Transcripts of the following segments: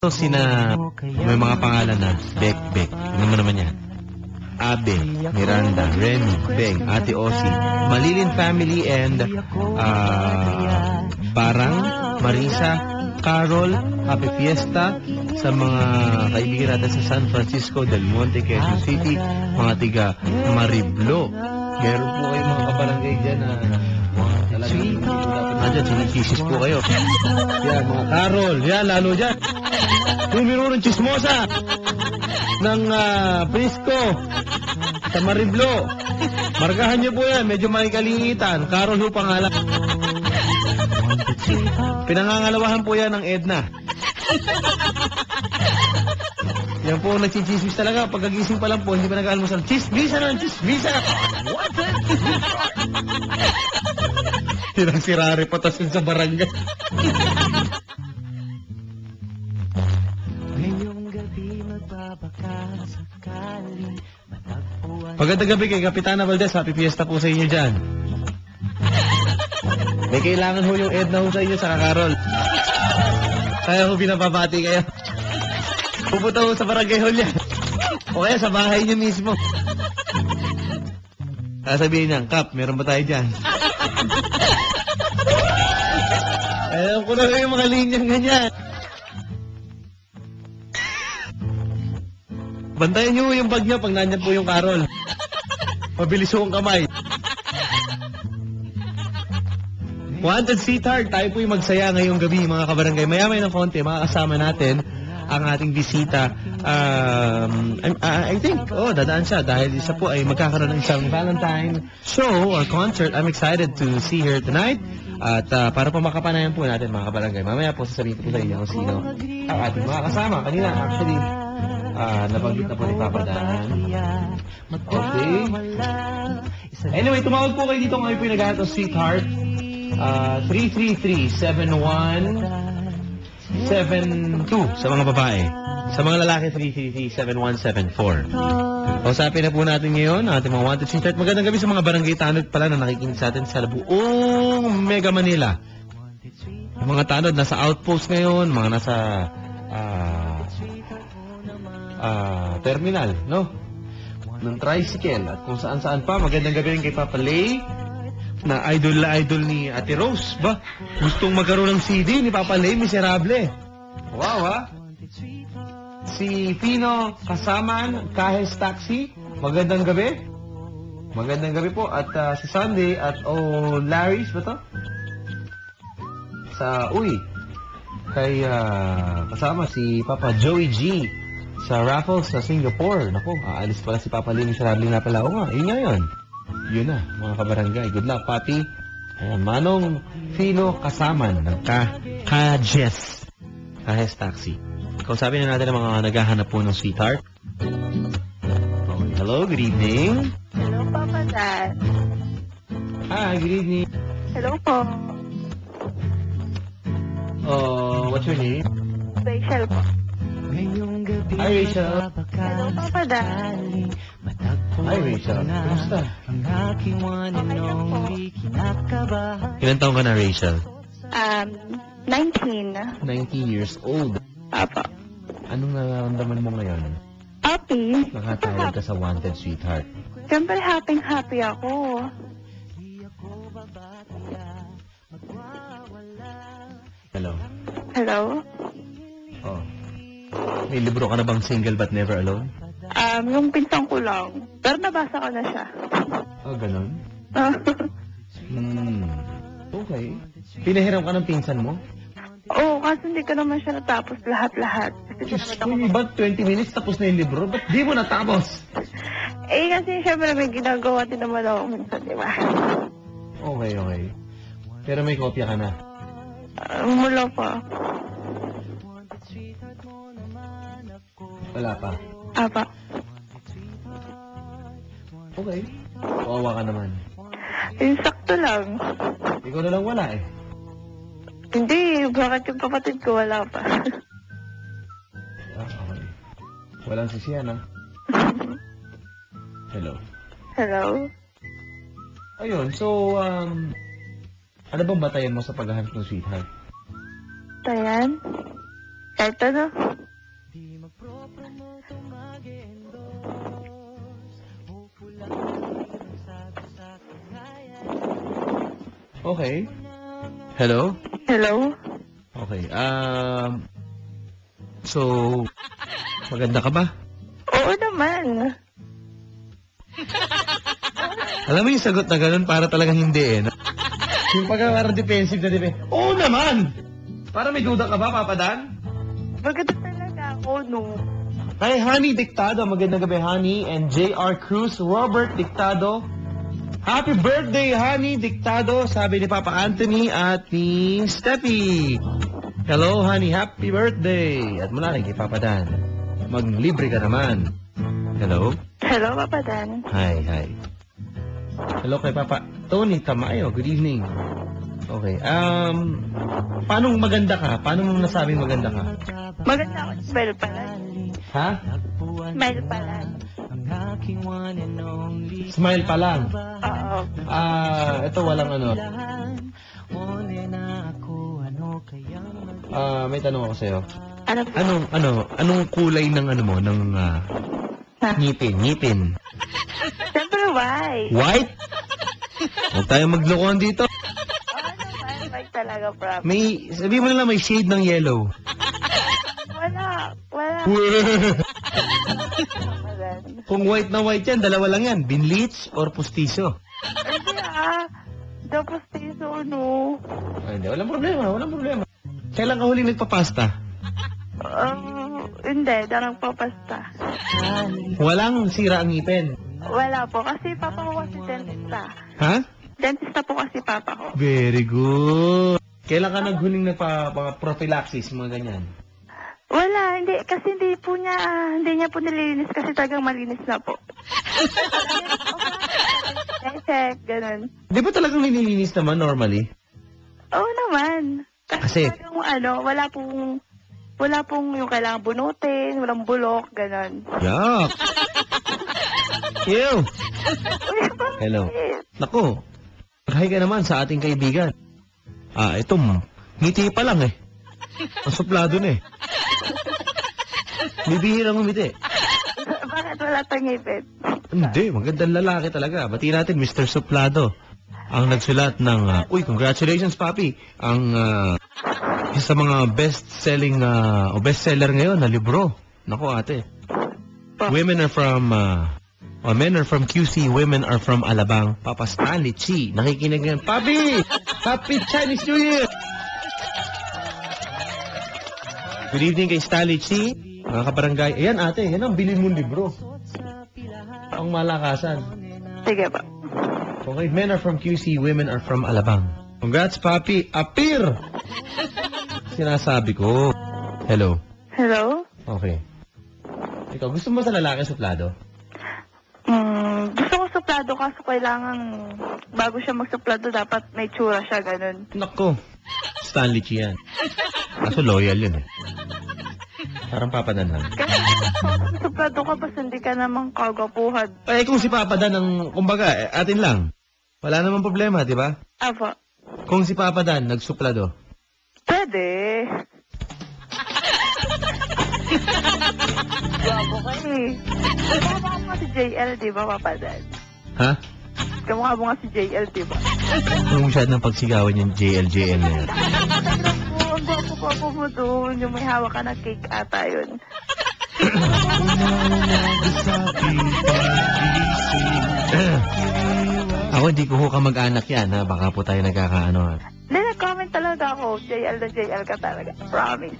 Sina, may mga pangalan na Bek. Ano mo naman yan? Abe, Miranda, Remy, Beng, Ate Osi, Malilin Family, and Barang, Marisa, Carol, Happy Fiesta, sa mga kaibigan natin sa San Francisco, Del Monte, Quezon City, mga tiga Mariblo. Meron po kayo mga kabarangay dyan na talagang dapat nandyan, sinikisis po kayo. Yan, mga Carol, yan, lalo dyan. Numero ng chismosa ng Prisco sa Mariblo. Markahan niyo po yan, medyo may kalingitan. Carol ho pangalan. Pinangangalawahan po yan ng Edna. Yan po ang nagchichismis talaga. Pagkagising pa lang po, hindi pa nag-almusal. Chismisa na! What? Hirang sirari patasin sa barangay. Magandang gabi kay Kapitana Valdez. Happy Fiesta po sa inyo dyan. May kailangan ho yung Edna ho sa inyo sa Carol. Kaya ho binababati kayo. Pupunta ho sa barangay hall yan. O kaya sa bahay niyo mismo. Sasabihin niya, Kap, meron ba tayo dyan? Alam ko na yung mga linyang ganyan. Bantayan niyo yung bag niyo pag nandiyan po yung Carol. Mabilis ho ang kamay. Wanted Sweetheart, tayo po yung magsaya ngayong gabi mga kabarangay. Maya-maya ng konti, makakasama natin ang ating bisita. I think, dadaan siya dahil isa po ay magkakaroon ng isang Valentine show or concert. I'm excited to see her tonight. At para po makapanayan po natin mga kabarangay. Mamaya po sasabihin ko sa inyo kung sino ang ating mga kasama. Kanina actually, nabanggit na po ni Papa Dan. Okay. Anyway, tumawag po kayo dito ngayon po yung naghahanap ng Sweetheart. 333-7172 sa mga babae. Sa mga lalaki, 333-7174. Kausapin na po natin ngayon ating mga wanted Sweetheart. Magandang gabi sa mga barangay tanod pala na nakikinig sa atin sa buong Mega Manila. Yung mga tanod nasa outpost ngayon, mga nasa terminal, no? Ng tricycle at kung saan-saan pa. Magandang gabi rin kay Papa Lay na idol ni Ate Rose, ba? Gustong magkaroon ng CD ni Papa Lay, Miserable. Wow, ha? Si Pino Kasaman, Kahes Taxi, magandang gabi. Magandang gabi po. At si Sunday at Larry's ba to? Sa kay kasama si Papa Joey G sa Raffles sa Singapore. Naku, aalis pala si Papa Lay, Miserable na pala. Oo nga, yun nga yun. Yun na, mga kabarangay. Good luck, Papi. Ayan, Manong Fino Kasaman ng Kahes Taxi. Kausapin na natin ang mga naghahanap po ng Sweetheart. Hello, good evening. Hello, Papa Dan. Hi, good evening. Hello po. What's your name? Rachel po. Hi, Rachel. Hello, Papa Dan. Hi, Rachel. Kumusta? Okay lang po. Ilan taong ka na, Rachel? 19. 19 years old. Apa. Anong nararamdaman mo ngayon? Happy. Nakatawag ka sa Wanted Sweetheart. Siyempre, happy ako. Hello. Hello? Oh. May libro ka na bang Single But Never Alone? Yung pinsang ko lang. Pero nabasa ko na siya. Oh, ganun? Okay. Pinahiram ka ng pinsan mo? Oo, kasi hindi ko naman siya natapos lahat-lahat. Diyos ko, ba't 20 minutes tapos na yung libro? Ba't di mo natapos? Kasi syempre may ginagawa din naman ako minsan, di ba? Okay. Pero may kopya ka na? Wala pa. Wala pa? Apa. Okay. Kawawa ka naman. Sakto lang. Ikaw na lang wala eh. Hindi, bakit yung kapatid ko wala pa? Okay. Walang sisiyan, ha? Hello. Hello? Ayun, so, ano bang batayan mo sa paghahanap ng Sweetheart? Tayan? Kahit ano. Okay. Hello? Hello? Okay. So, maganda ka ba? Oo naman. Alam mo yung sagot na ganun, para talagang hindi eh. No? Yung parang defensive na defensive. Oo naman! Para may duda ka ba, Papa Dan? Maganda talaga ako, no? Hi, Honey Dictado. Magandang gabi, Honey. And J.R. Cruz, Robert Dictado. Happy birthday, Honey Dictado. Sabi ni Papa Anthony at ni Steffi. Hello, Honey. Happy birthday. At mula rin kay Papa Dan. Maglibre ka naman. Hello? Hello, Papa Dan. Hi, hi. Hello kay Papa Tony Tamayo. Good evening. Okay. Paano maganda ka? Paano mo nasabing maganda ka? Maganda ako. Smile pala. Ha? Smile pala. Smile pa lang. Oo. Ito walang ano. May tanong ako sa'yo. Ano po? Anong kulay ng ano mo, ng Ha? ngipin? Siyempre, white. White? Huwag tayong maglokohan dito. Oo naman. White talaga, promise. Sabi mo na lang may shade ng yellow. Wala. Papa Dan. Kung white na white yan, dalawa lang yan. Binlitz or pustiso. Hindi The postizo, no? Ay, hindi, walang problema. Kailan ka huling nagpapasta? Hindi. Darang papasta. Walang sira ang ngipin. Wala po. Kasi papa ko kasi dentista. Ha? Dentista po kasi papa ko. Very good. Kailan ka naghuling nagpa-prophylaxis, mga ganyan? Wala, hindi. Kasi hindi niya po nililinis kasi talagang malinis na po. Check, ganun. Di ba talagang nililinis naman normally? Oo naman. Kasi- Talagang wala pong yung kailangan bunutin, walang bulok, ganun. Yuck! Ew! Hello. Nako, hi ka naman sa ating kaibigan. Ito, ngiti pa lang eh. Ang suplado na eh. Bibihirang umiti. Bakit wala pang ngipin? Hindi, magandang lalaki talaga. Bati natin, Mr. Suplado. Ang nagsulat ng, congratulations, Papi. Ang isa sa mga best-selling o bestseller ngayon na libro. Nako, ate. Men are from QC, women are from Alabang. Papa Stanley Chi. Nakikinig yan. Papi! Happy Chinese New Year! Good evening kay Stanley Chi. Mga kabarangay. Ayan, ate. Yan ang bilhin mong libro. Ang malakasan. Sige pa. Okay, men are from QC, women are from Alabang. Congrats, Papi. Appear! Sinasabi ko. Hello. Hello? Okay. Ikaw, gusto mo sa lalaki suplado? Gusto ko suplado kaso kailangan bago siya magsuplado dapat may tsura siya, ganun. Nako. Stanley Chi yan. Kaso loyal yun eh. Parang papadanhan. Kasi suplado ka basta hindi ka namang kagapuhan. Eh, kung si Papa Dan ang, kumbaga, atin lang. Wala namang problema, di ba? Apo. Kung si Papa Dan nagsuplado. Pwede. Bravo ka eh. Kamukha mo nga si JL, di ba, Papa Dan? Ha? Kamukha mo nga si JL, di ba? Kung masyad ng pagsigawan yung JL na yan. Ang gwapo-gwapo mo doon. Yung may hawak ka na cake ata yun. Ako, hindi ko ka mag-anak yan, ha? Baka po tayo nagkakaano. Hindi, nag-comment talaga ako. JL na JL ka talaga. Promise.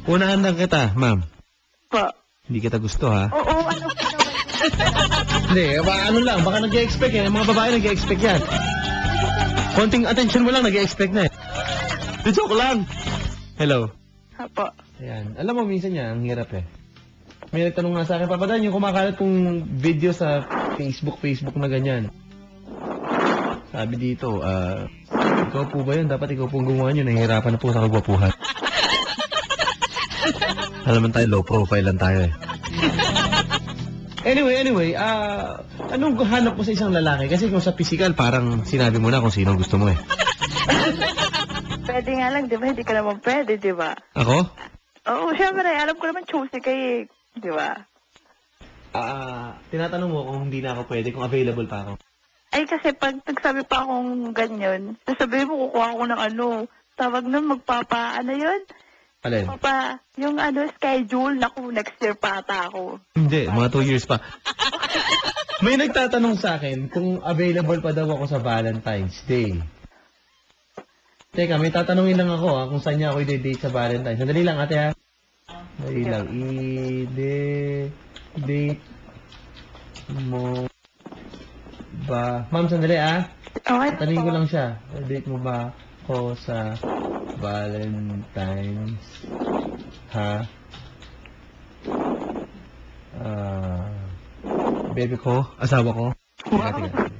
Unahan lang kita, ma'am. Po. Hindi kita gusto, ha? Oo, ano po naman. Hindi, ano lang, baka nag-expect yan. Mga babae nag-expect yan. Konting attention mo lang, nag-expect na eh. Joke lang. Hello. Apo. Ayan. Alam mo, minsan yan, ang hirap eh. May nagtanong nga sa akin, Papa Dan, yung kumakalat kong video sa Facebook na ganyan. Sabi dito, ikaw po ba yun? Dapat ikaw pong gumawa nyo. Nahihirapan na po sa kagwapuhan. Alam mo tayo, low profile lang tayo eh. Anyway, anong hanap mo sa isang lalaki? Kasi kung sa physical, parang sinabi mo na kung sino gusto mo eh. Pwede nga lang, di ba? Hindi ka naman pwede, di ba? Ako? Oo, syempre, alam ko naman choosy kayo, di ba? Tinatanong mo kung hindi na ako pwede, kung available pa ako. Ay, kasi pag nagsabi pa akong ganyan, sasabihin mo, kukuha ko ng tawag nun, ano yun? Alin? Yung schedule, naku, next year pa ata ako. Hindi, mga 2 years pa. May nagtatanong sa akin kung available pa daw ako sa Valentine's Day. Teka, may tatanungin lang ako kung saan niya ako i-date sa Valentine's. Sandali lang, ate ha. Sandali lang. I-date mo ba? Ma'am, sandali Okay. Tanungin ko lang siya. I-date mo ba ako sa Valentine's? Ha? Baby ko? Asawa ko? Teka.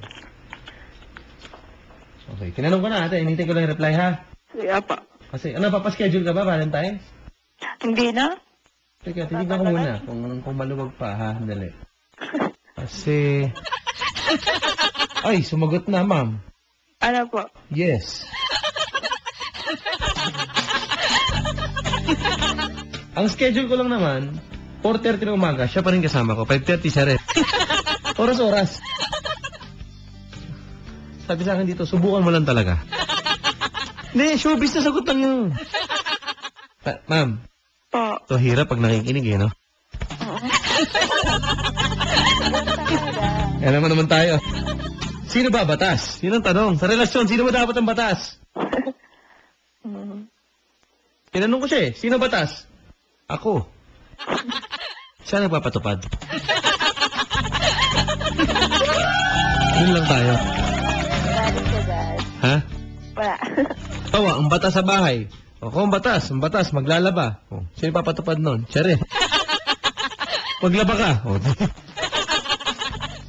Okay, tinanong ko na ate. Hinintay ko lang yung reply ha. Sige pa. Kasi, papaschedule ka ba Valentine's? Hindi na? Teka, titignan ko muna kung maluwag pa ha. Dali. Kasi... Ay, sumagot na ma'am. Ano po? Yes. Ang schedule ko lang naman, 4:30 ng umaga, siya pa rin kasama ko. 5:30 siya rin. Oras-oras. Sabi sa akin dito, subukan mo lang talaga. Hindi, showbiz na sagot lang yun. Ma'am, Po. ito hirap pag nakikinig no? Alam mo naman tayo. Sino ba batas? Yun ang tanong. Sa relasyon, sino ba dapat ang batas? Tinanong ko siya sino batas? Ako. Siya nagpapatupad. Yun lang tayo. Ha? Wala. Tawa, ang batas sa bahay. O, kung ang batas, maglalaba. O, sino papatupad nun? Siya rin. Maglaba ka. O,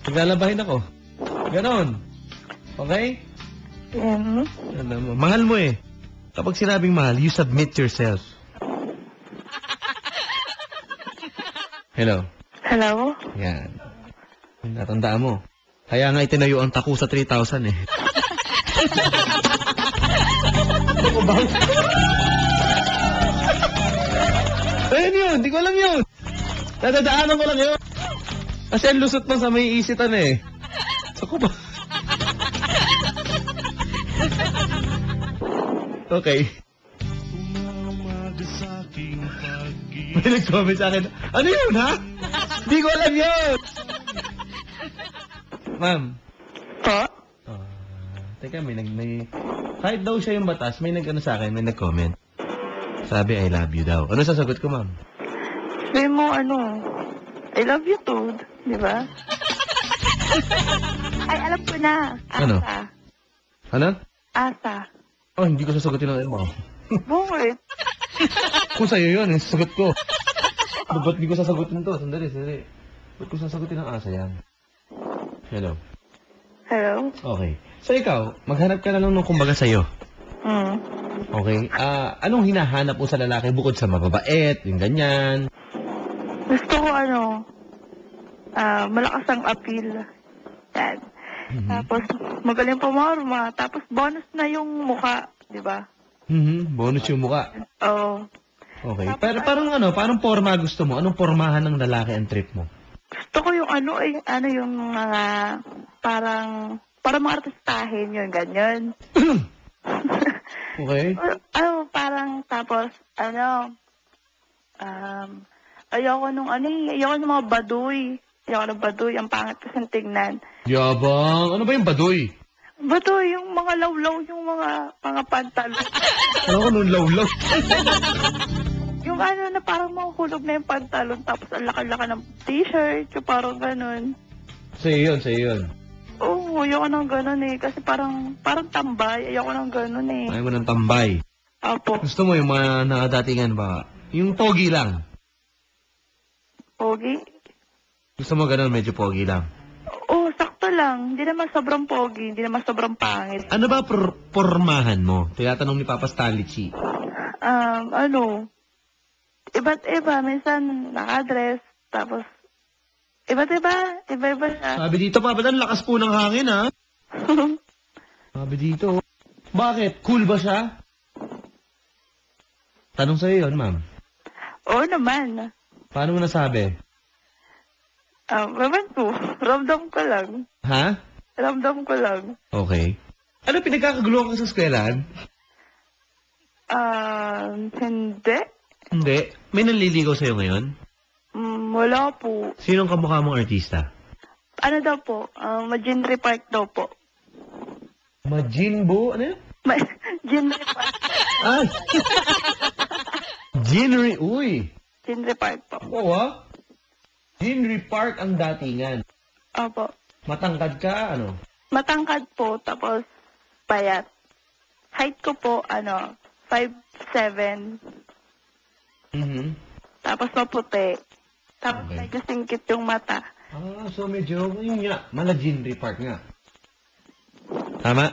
maglalabahin ako. Ganon. Okay? Mahal mo eh. Kapag sinabing mahal, you submit yourself. Hello? Hello? Yan. Natandaan mo. Kaya nga itinayo ang taku sa 3,000 eh. Ako ba? Ayun yun, di ko alam yun. Nadadaanan ko lang yun. Kasi ang lusot mo sa may isitan eh. Ako ba? Okay. May nag-comment sa akin, ano yun ha? Di ko alam yun. Ma'am. Po? Teka, may... Kahit daw siya yung batas, may nag-ano sa akin, may nag-comment. Sabi, I love you daw. Ano sasagot ko, ma'am? Sabi mo, I love you too, di ba? Ay, alam ko na. Asa. Ano? Ano? Asa. Oh, hindi ko sasagutin ng mo. Bakit? Kung sa'yo yun, yung sasagot ko. Ba't hindi ko sasagutin to? Sandali. Ba't ko sasagutin ng asa yan? Hello? Hello? Okay. So ikaw, maghanap ka na lang ng kumbaga sa'yo. Okay? Anong hinahanap mo sa lalaki bukod sa mababait, yung ganyan? Gusto ko malakas ang appeal. Yan. Tapos, magaling pumarma. Tapos, bonus na yung mukha, di ba? Bonus yung mukha. Oo. Okay. Pero parang forma gusto mo? Anong formahan ng lalaki ang trip mo? Gusto ko yung yung mga, parang mga artistahin yun, ganyan. Okay. Parang, tapos, ayoko nung mga baduy. Ayoko ng baduy, ang pangit kasi tingnan. Yabang. Ano ba yung baduy? Baduy, yung mga lawlaw, yung mga pantalon. Ano ko nung lawlaw? Yung na parang mahuhulog na yung pantalon, tapos ang laki-laki ng t-shirt, yung parang ganun. Sa'yo yun. Oo, ayoko ng ganun eh. Kasi parang tambay. Ayoko ng ganun eh. Ayaw mo ng tambay. Apo. Gusto mo yung mga nakadatingan ba? Yung pogi lang. Pogi? Gusto mo ganun, medyo pogi lang. Oo, sakto lang. Hindi naman sobrang pogi. Hindi naman sobrang pangit. Ano ba pormahan mo? Tinatanong ni Papa Stalichi. Iba't iba. Minsan naka-dress. Tapos, iba't iba. Iba-iba siya. Sabi dito, Papa, ang lakas po ng hangin, ha? Sabi dito. Bakit? Cool ba siya? Tanong sa'yo yun, ma'am. Oo naman. Paano mo nasabi? Naman po. Ramdam ko lang. Ha? Ramdam ko lang. Okay. Ano, pinagkakaguluhan ka sa eskwelahan? Hindi. Hindi. May nanliligaw sa'yo ngayon? Wala po. Sinong kamukha mong artista? Ano daw po? Majinri Park daw po. Majinbo? Ano yun? Jinri Park. Ah! Jinri, uy! Jinri Park po. Oo ah. Jinri Park ang datingan. Opo. Matangkad ka, ano? Matangkad po, tapos payat. Height ko po, 5'7". Mhm. Tapos maputi. Tapos Okay. medyo singkit yung mata. Ah, so medyo, yun nga, mala Jinri Park nga. Tama?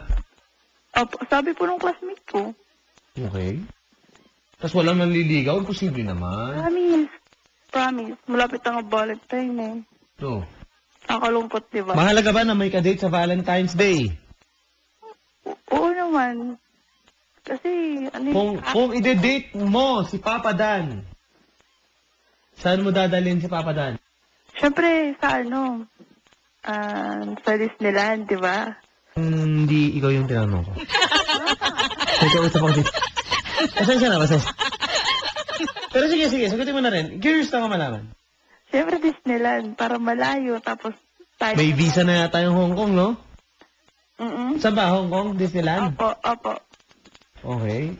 Opo, sabi po nung classmate ko. Okay. Tapos walang nanliligaw, imposible naman. Promise. Promise. Malapit na nga Valentine eh. So, Nakakalungkot, di ba? mahalaga ba na may kadate sa Valentine's Day? Oo naman. Kasi, Kung ide-date mo si Papa Dan, saan mo dadalhin si Papa Dan? syempre, sa sa Disneyland, di ba? Hindi ikaw yung tinanong ko. Ikaw usap ako dito. Pasensya na, pasensya. Pero sige, sagutin mo na rin. Curious na ka malaman. Syempre, Disneyland, para malayo, tapos tayo. May visa na yata yung Hong Kong, no? Mm-mm. Saan ba? Hong Kong? Disneyland? Opo. Okay.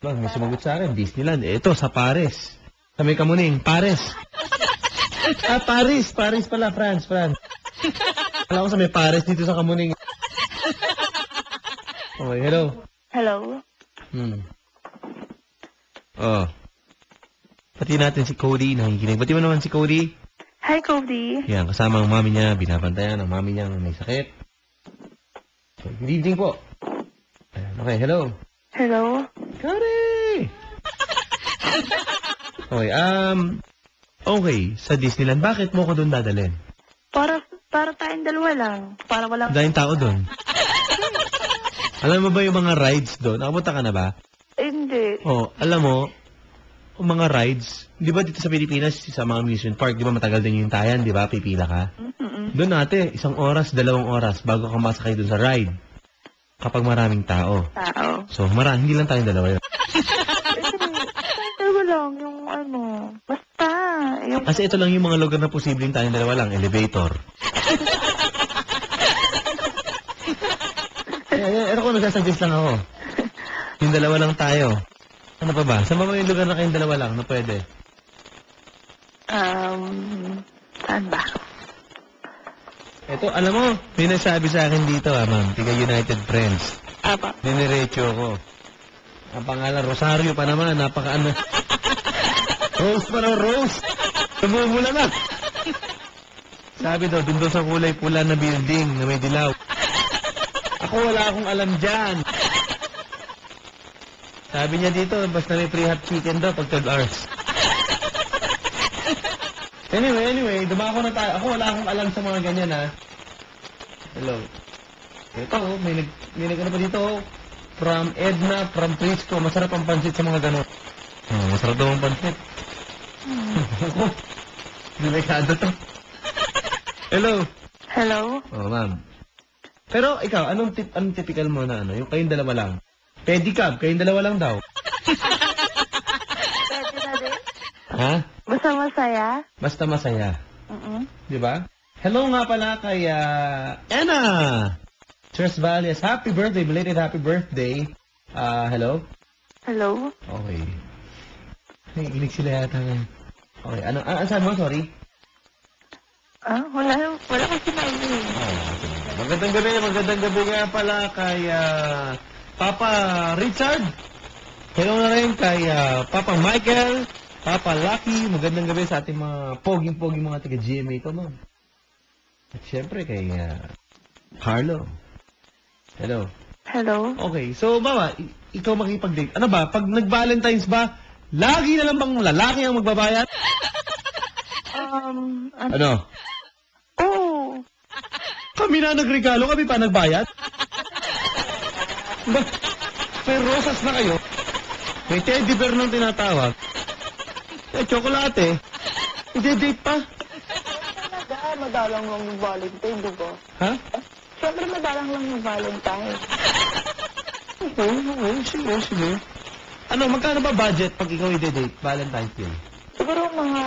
May sumagot sa akin, Disneyland. Ito, sa Paris. Sa may Kamuning, Paris. Paris. Paris pala, France. Alam ko sa may Paris dito sa Kamuning. Okay, hello. Hello? Oh. Pati natin si Cody, nakikinig. Pati mo naman si Cody. Hi, Cody. Yan, kasama ang mami niya, binabantayan ang mami niya may sakit. So, good evening po. Ayan, okay, hello. Hello? Cody! Okay, okay, sa Disneyland, bakit mo ko doon dadalhin? Para tayong dalawa lang. Para walang... Dahil tao doon. Alam mo ba yung mga rides doon? Nakapunta ka na ba? Hindi. Oh, alam mo, yung mga rides, di ba dito sa Pilipinas, sa mga amusement park, di ba matagal din yung tayan, di ba? Pipila ka. Doon natin, 1 oras, 2 oras bago ka masakay doon sa ride. Kapag maraming tao. So, hindi lang tayong dalawa yun. Dalawa lang, yung basta. Yung... Kasi ito lang yung mga lugar na posibleng tayong dalawa lang, elevator. Pero kung nagsasuggest lang ako. Yung dalawa lang tayo. Ano pa ba? Saan ba yung lugar na kayong dalawa lang na pwede? Saan ba? Ito, alam mo, may nagsabi sa akin dito, ma'am. Tiga United Friends. Apa. Diniretso ko. Ang pangalan, Rosario pa naman. Napaka-ano. Rose pa na, Rose. Tumumula na. Sabi daw, dun sa kulay pula na building na may dilaw. Ako wala akong alam dyan. Sabi niya dito, basta may free hot chicken daw pag 12 hours. Anyway, dumako na tayo. Ako wala akong alam sa mga ganyan, ha. Hello. Ito, may nag-ano pa dito. From Edna, from Prisco. Masarap ang pansit sa mga ganon. Masarap daw ang pansit. Delikado to. Hello. Hello? Oh, ma'am. Pero ikaw, anong typical mo na yung kayong dalawa lang? Pedicab, kayong dalawa lang daw. Pwede na din? Ha? Basta masaya? Basta masaya. Di ba? Hello nga pala kay Anna! Cheers Valias. Happy birthday, belated happy birthday. Hello? Hello? Okay. Ay, inig sila yata ngayon. Okay, ano sabi mo? Sorry? Wala ko sinabi. Magandang gabi nga pala kay Papa Richard. Hello na rin kay Papa Michael, Papa Lucky. Magandang gabi sa ating mga poging-poging mga taga-GMA ko, ma'am. At syempre kay Carlo. Hello. Hello? Okay, so baba, ikaw makipag-date. Ano ba, pag nag-Valentine's ba, lagi na lang bang lalaki ang magbabayad? Ano? Oo. Kami na nagregalo, kami pa nagbayad? Ba, may rosas na kayo? May teddy bear nung tinatawag. Tsokolate. Ide-date pa. Talaga, madalang lang yung Valentine, di ba? Ha? Siyempre, madalang lang yung Valentine. Okay. Sige. Ano, magkano ba budget pag ikaw ide-date? Valentine's Day. Siguro mga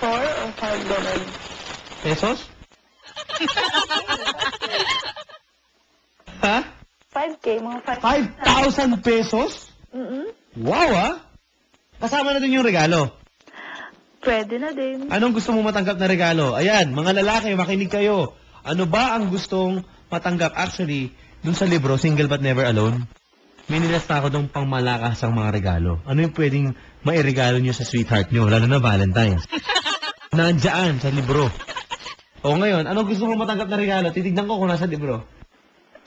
4 or 5 ganun. Pesos? Ha? 5K, mga 5,000 pesos? Wow, ah! Kasama na din yung regalo. Pwede na din. Anong gusto mo matanggap na regalo? Ayan, mga lalaki, makinig kayo. Ano ba ang gustong matanggap? Actually, dun sa libro, Single But Never Alone, may nilasta ako dong pangmalakas ang mga regalo. Ano yung pwedeng mairegalo nyo sa sweetheart nyo, lalo na Valentine's? Nandiyan sa libro. O ngayon, anong gusto mo matanggap na regalo? Titignan ko kung nasa libro.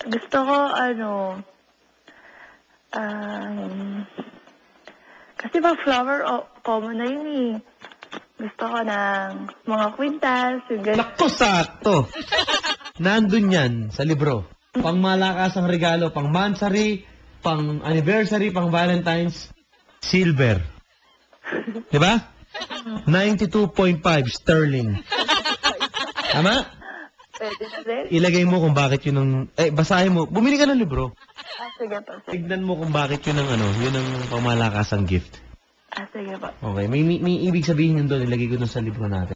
Gusto ko, kasi pag flower, common na yun eh. Gusto ko ng mga kwintas, yung ganyan. Nakto, sakto. Nandun yan sa libro. Pang malakas ang regalo, pang mansary, pang anniversary, pang Valentine's, silver. Diba? 92.5 sterling. Tama? Pwede na din. Ilagay mo kung bakit yun ang... basahin mo. Bumili ka ng libro. Sige po. Tignan mo kung bakit yun ang yun ang pangmalakasang gift. Sige po. Okay, may ibig sabihin yun doon, ilagay ko doon sa libro natin.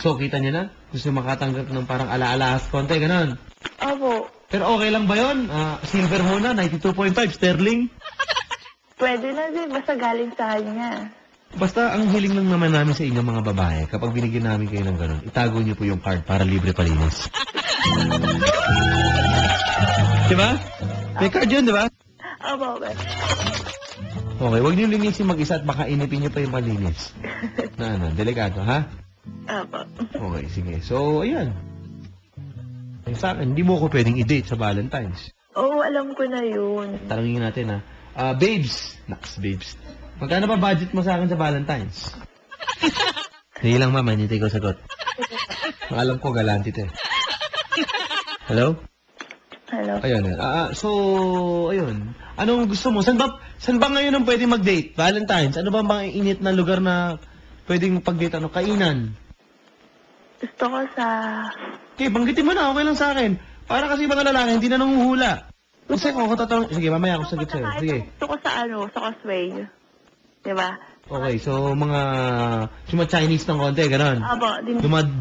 So, kita niyo na? Gusto makatanggap ng parang ala-alahas konti, ganun. Opo. Pero okay lang ba yun? Silver muna, 92.5, sterling. Pwede na din, basta galing sa kanya. Basta ang hiling lang naman namin sa inyo mga babae, kapag binigyan namin kayo ng ganun, itago niyo po yung card para libre palinis. Diba? May card yun, diba? Opo, okay. Okay, huwag niyo linisin mag-isa at baka inipin niyo pa yung malinis. Delikado, ha? Opo. Okay, sige. So, ayan. Sa akin, hindi mo ako pwedeng i-date sa Valentine's. Oo, alam ko na yun. Tarangin natin, ha? Babes. Naks, babes. Magkano ba budget mo sa akin sa Valentine's? Sige lang, mama. Hindi ko sagot. Alam ko, galanti ito. Hello? Hello? Ayun. So, ayun. Anong gusto mo? Saan ba ngayon ang pwedeng mag-date? Valentine's? Ano ba bang init na lugar na pwedeng pag-date? Kainan? Gusto ko sa... Okay, banggitin mo na. Okay lang sa akin. Para kasi mga lalaki, hindi na nanguhula. Kasi kung ako tatanong... Sige, mamaya ako sagot sa'yo. Sige. Gusto ko sa sa Causeway. Diba? Okay, so mga Chinese ng konti, ganon. Abo,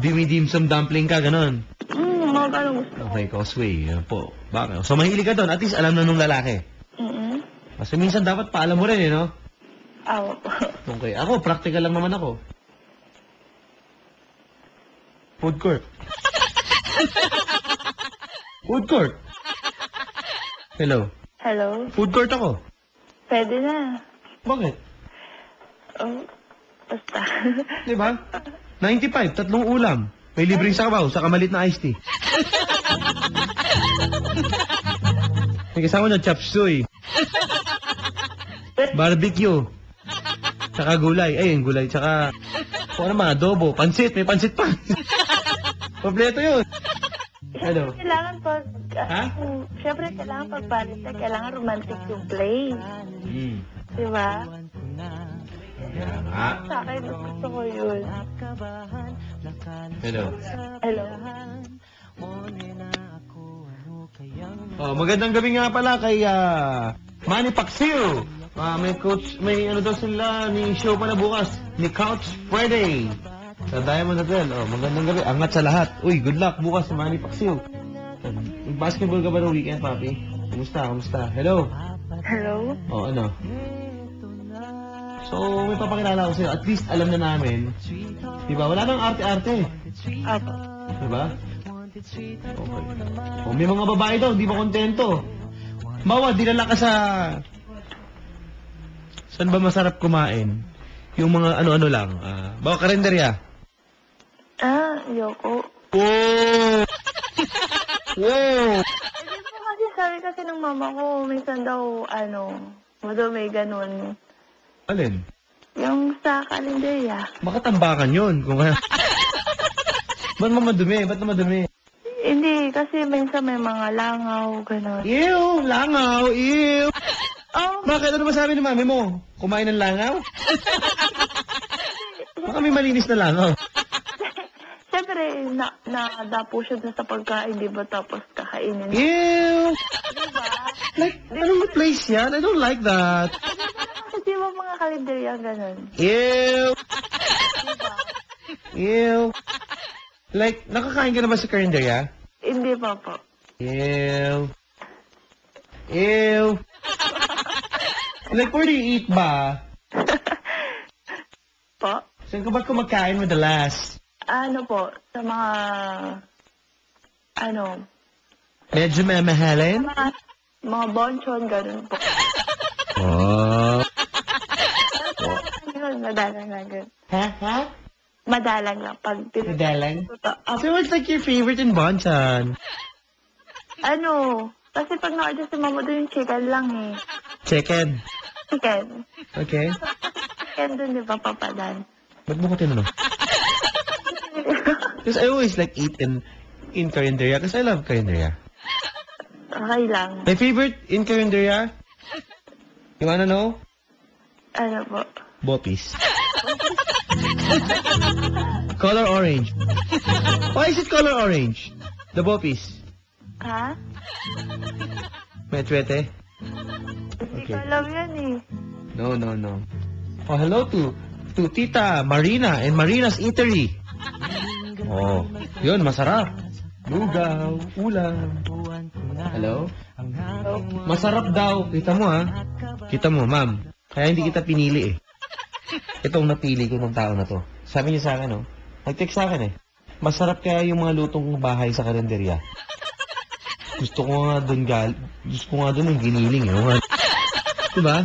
Dumi-dimsum dumpling ka, ganon. mga ganun gusto ko. Okay, Causeway, yan po. Bakit? So mahilig ka doon, at least alam na nung lalaki. Kasi minsan dapat paalam mo rin, no? Awo. Okay, ako, practical lang naman ako. Food court. Food court. Hello. Hello? Food court ako. Pwede na. Bakit? Basta. Diba? 95, tatlong ulam. May libreng sabaw, sa kamalit na iced tea. May kasama na chop suey. Barbecue. Tsaka gulay. Ayun, gulay. Tsaka, kung ano mga adobo. Pansit. May pansit pa. Kompleto yun. Hello. Kailangan pag... Ha? Siyempre, kailangan pag Valentine, kailangan romantic yung play. Diba? Kaya nga. Sa akin, gusto ko yun. Hello. Hello? Magandang gabi nga pala kay Manny Pacquiao. May coach, may ano daw sila, ni show pa na bukas, ni Couch Friday. Sa Diamond Hotel. Magandang gabi. Angat sa lahat. Uy, good luck bukas sa Manny Pacquiao. Basketball ka ba ng weekend, papi? Kamusta? Hello? Hello? Ano? So, may papakilala ko sa'yo. At least alam na namin. Diba? Wala nang arte-arte. Apo. Diba? Okay. May mga babae daw, di ba kontento? Mawa, dinala ka sa... Saan ba masarap kumain? Yung mga ano-ano lang. Bawa karinderya. Yoko. Wow! Wow! Kasi sabi kasi ng mama ko, minsan daw, madumi ganun. Alin? Yung sa kalendarya. Baka tambakan yun. Kung kaya... Ba't madumi? Hindi, kasi minsan may mga langaw, ganun. Ew! Langaw! Ew! Oh, Bakit? Ano masabi ni mami mo? Kumain ng langaw? Baka may malinis na langaw. syempre, nadapo siya dun sa pagkain, di ba? Tapos kakainin. Ew! Diba? Like, anong place yan? I don't like that. Kasi di ba mga kalendarya ganun? Ew! Diba? Ew! Like, nakakain ka na ba sa karinderya? Hindi pa po. Ew! Ew! Like, where do you eat ba? Po? Saan ka ba kumakain madalas? Ano po? Sa mga... Ano? Medyo mamahalin? Mga bonchon, ganun po. Oh. Ganun, madalang lang ganun. Ha? Madalang lang. Pag Madalang? Ah, So what's like your favorite in Bonchon? ano? Kasi pag na-order si mama doon yung chicken lang eh. Chicken. Chicken. Okay. Chicken doon, di ba, papadan? Ba't mo ko tinanong? Because I always like eat in Carinderia because I love Carinderia. Okay lang. My favorite in Carinderia? You wanna know? Ano po? Bopis. Color orange. Why is it color orange? The Bopis. Ha? May twete? Hindi Okay. ko alam yan eh. No. Oh, hello to Tita Marina and Marina's Eatery. Oh, yun, masarap. Lugaw, ulam. Hello? Masarap daw. Kita mo, ha? Kita mo, ma'am. Kaya hindi kita pinili, eh. Itong napili ko ng tao na to. Sabi niya sa akin, oh. Nag-text sa akin, eh. Masarap kaya yung mga lutong bahay sa kalenderya. Gusto ko nga doon yung giniling, eh. Diba?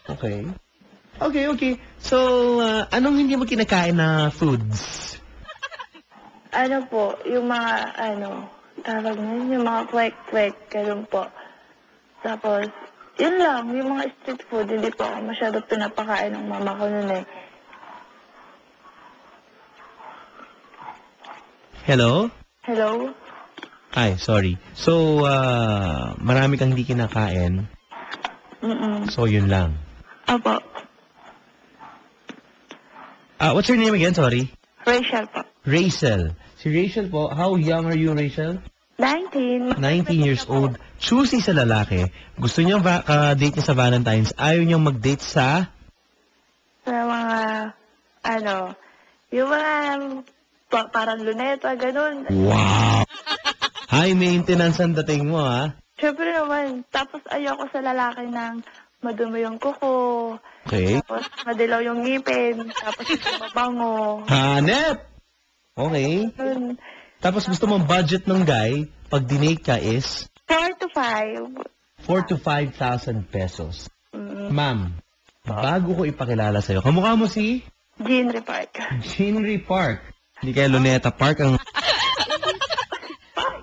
Okay. Okay. So, anong hindi mo kinakain na foods? Ano po, yung mga, tawag na yun, yung mga kwek-kwek, ganun po. Tapos, yun lang, yung mga street food, hindi po ako masyado pinapakain ng mama ko nun eh. Hello? Hello? Ay, sorry. So, marami kang hindi kinakain. So, yun lang. Apo. What's your name again? Sorry. Rachel po. Rachel. Si Rachel po, how young are you, Rachel? 19. 19 years old. Choosy sa lalaki. Gusto niya ka-date niya sa Valentine's. Ayaw niyang mag-date sa... Sa mga, yung mga parang luneta, ganun. Wow! High maintenance ang dating mo, ha? Siyempre naman, tapos ayoko sa lalaki ng madumi yung kuko, Okay. tapos madilaw yung ngipin, tapos hindi mabango. Hanep! Okay. Yun. Tapos gusto mong budget ng guy, pag dinate ka is 4 to 5. 4 to 5,000 pesos. Mm. Ma'am, bago ko ipakilala sa'yo, kamukha mo si Jeanry Park. Henry Park. Hindi kaya Luneta Park ang...